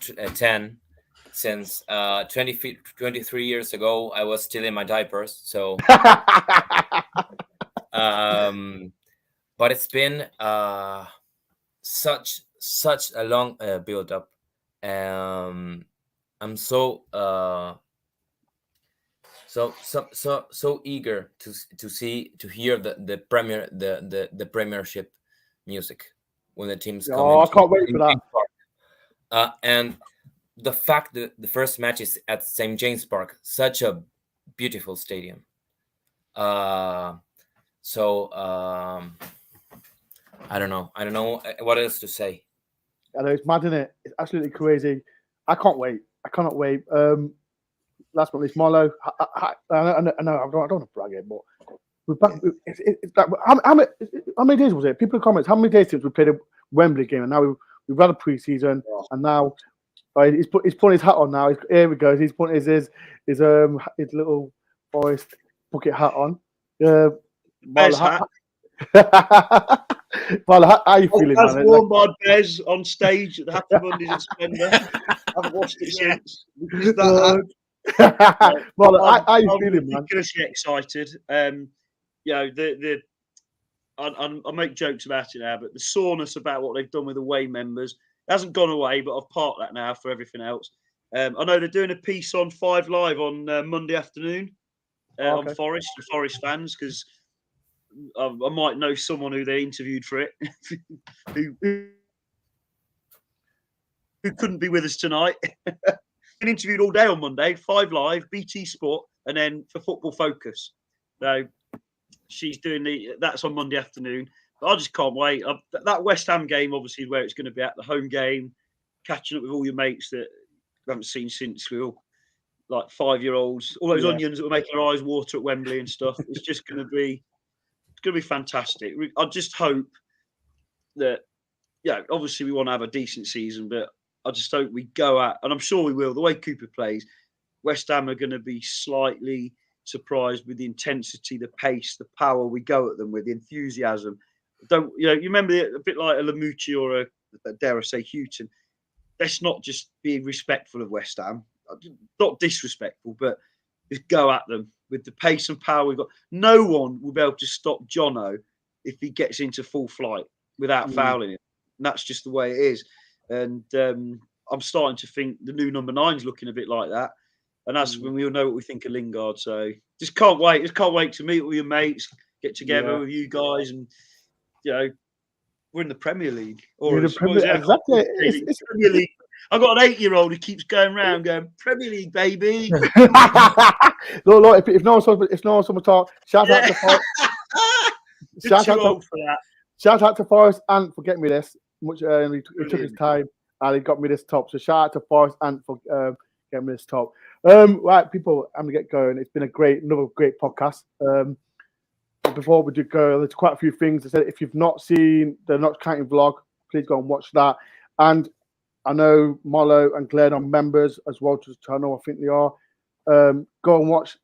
10, since 23 years ago I was still in my diapers. So, but it's been such a long build up. I'm so eager to hear the Premiership music when the teams come Oh, I into can't wait for that. James Park. And the fact that the first match is at St. James Park, such a beautiful stadium. So I don't know what else to say. I know it's mad, isn't it? It's absolutely crazy. I can't wait. I cannot wait. Last but not least, Marlo. I know. I don't want to brag it, but we're back. It's like, how many days was it? People in the comments. How many days since we played a Wembley game, and now we've had a pre-season, and now he's putting his hat on. Now here we go. He's putting his little Forest bucket hat on. Bez hat. Marlo, how you feeling, As man? worn by Bez on stage at the Happy Mondays in Spender. I haven't watched it since. Marlo, how you feeling, man? Ridiculously excited. I make jokes about it now, but the soreness about what they've done with away members hasn't gone away, but I've parked that now for everything else. I know they're doing a piece on 5 Live on Monday afternoon on Forest for Forest fans, because I might know someone who they interviewed for it who couldn't be with us tonight. Been interviewed all day on Monday, 5 Live, BT Sport, and then for Football Focus. So she's doing that's on Monday afternoon. But I just can't wait. That West Ham game, obviously, where it's going to be at the home game, catching up with all your mates that you haven't seen since we were like 5-year-olds. All those onions that were making our eyes water at Wembley and stuff. It's just going to be fantastic. I just hope that, obviously we want to have a decent season, but I just hope we go out, and I'm sure we will. The way Cooper plays, West Ham are going to be slightly surprised with the intensity, the pace, the power we go at them with, the enthusiasm. You remember a bit like a Lamucci or a dare I say Houghton. Let's not just be respectful of West Ham, not disrespectful, but just go at them with the pace and power we've got. No one will be able to stop Jono if he gets into full flight without fouling him. And that's just the way it is. And I'm starting to think the new number 9's looking a bit like that. And that's when we all know what we think of Lingard. So just can't wait. Just can't wait to meet all your mates, get together with you guys, and we're in the Premier League. Or exactly. It's Premier League. I've got an 8-year-old who keeps going round going, Premier League, baby. Look, if no one talk, shout out to Forest. Shout out to Forest and for getting me this. He took his time and he got me this top. So shout out to Forest and for getting me this top. Right, people, I'm gonna get going. It's been another great podcast. Before we do go, there's quite a few things. I said if you've not seen the Not Counting vlog, please go and watch that. And I know Marlo and Glenn are members as well to the channel. I think they are. Go and watch.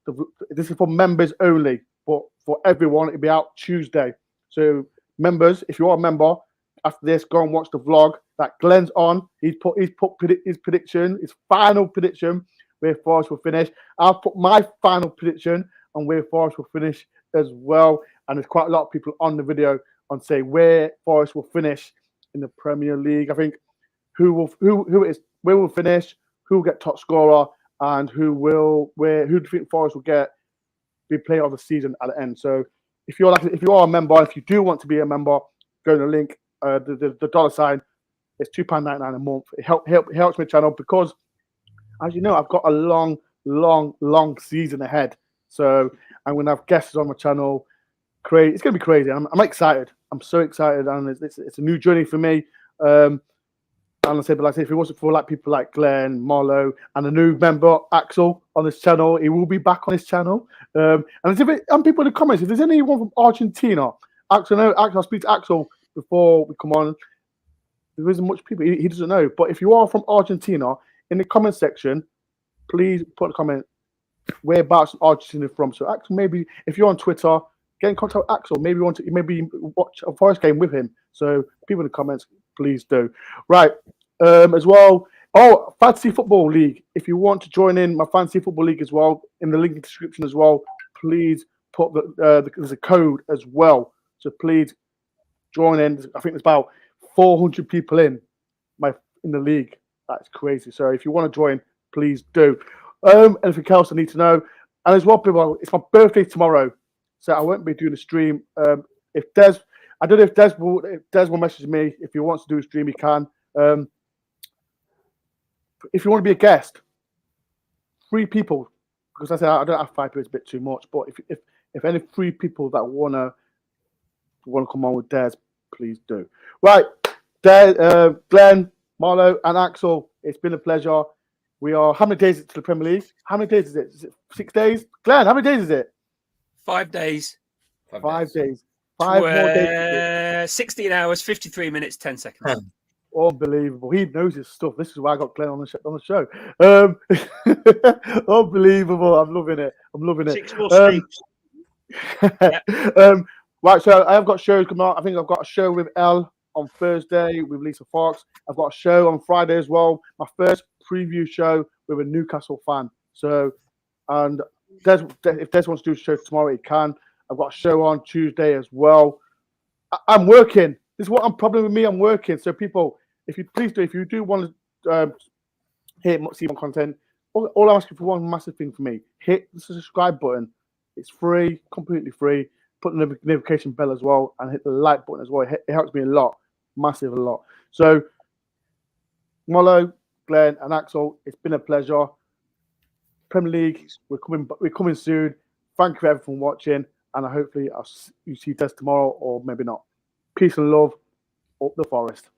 This is for members only, but for everyone, it'll be out Tuesday. So members, if you are a member, after this, go and watch the vlog that Glenn's on. He's put his prediction, his final prediction, where Forest will finish. I'll put my final prediction on where Forest will finish as well. And there's quite a lot of people on the video on say where Forest will finish in the Premier League. I think where will finish, who will get top scorer, and who do you think Forest will be player of the season at the end. So if you are a member, if you do want to be a member, go to the link, the dollar sign. It's £2.99 a month. It helps my channel because, as you know, I've got a long season ahead. So I'm going to have guests on my channel. It's going to be crazy. I'm excited. I'm so excited, and it's a new journey for me. And I say, but if it wasn't for people like Glenn, Marlo, and a new member Axel on this channel, he will be back on this channel. And people in the comments, if there's anyone from Argentina, Axel, I'll speak to Axel before we come on. There isn't much people. He doesn't know. But if you are from Argentina, in the comment section, please put a comment whereabouts Argentina from. So Axel, maybe if you're on Twitter, get in contact with Axel. Maybe watch a Forest game with him. So people in the comments, please do. Right, as well. Oh, Fantasy Football League. If you want to join in my Fantasy Football League as well, in the link in the description as well, please put there's a code as well. So please join in. I think there's about 400 people in the league. That's crazy. So if you want to join, please do. Anything else I need to know? And as well, people, it's my birthday tomorrow, so I won't be doing a stream. I don't know if Des will message me. If he wants to do a stream, he can. If you want to be a guest, 3 people, because I said I don't have 5 people, it's a bit too much. But if any 3 people that wanna come on with Des, please do. Right, Glenn, Marlo, and Axel, it's been a pleasure. We are how many days is it to the Premier League? How many days is it? Is it 6 days? Glenn, how many days is it? 5 days. 5 days. 5 more days. 16 hours, 53 minutes, 10 seconds. Unbelievable. He knows his stuff. This is why I got Glenn on the show. Unbelievable. I'm loving it. 6 more sleeps. Right, so I have got shows coming out. I think I've got a show with Elle on Thursday with Lisa Fox. I've got a show on Friday as well. My first preview show with a Newcastle fan. So, and if Des wants to do a show tomorrow, he can. I've got a show on Tuesday as well. I'm working. This is what I'm problem with me. I'm working. So people, if you do want to see my content, all I'm asking for one massive thing for me: hit the subscribe button. It's free, completely free. Put the notification bell as well, and hit the like button as well. It helps me a lot, massive a lot. So, Molo, Glenn, and Axel, it's been a pleasure. Premier League, we're coming soon. Thank you for everyone watching, and hopefully you see Des tomorrow, or maybe not. Peace and love, up the Forest.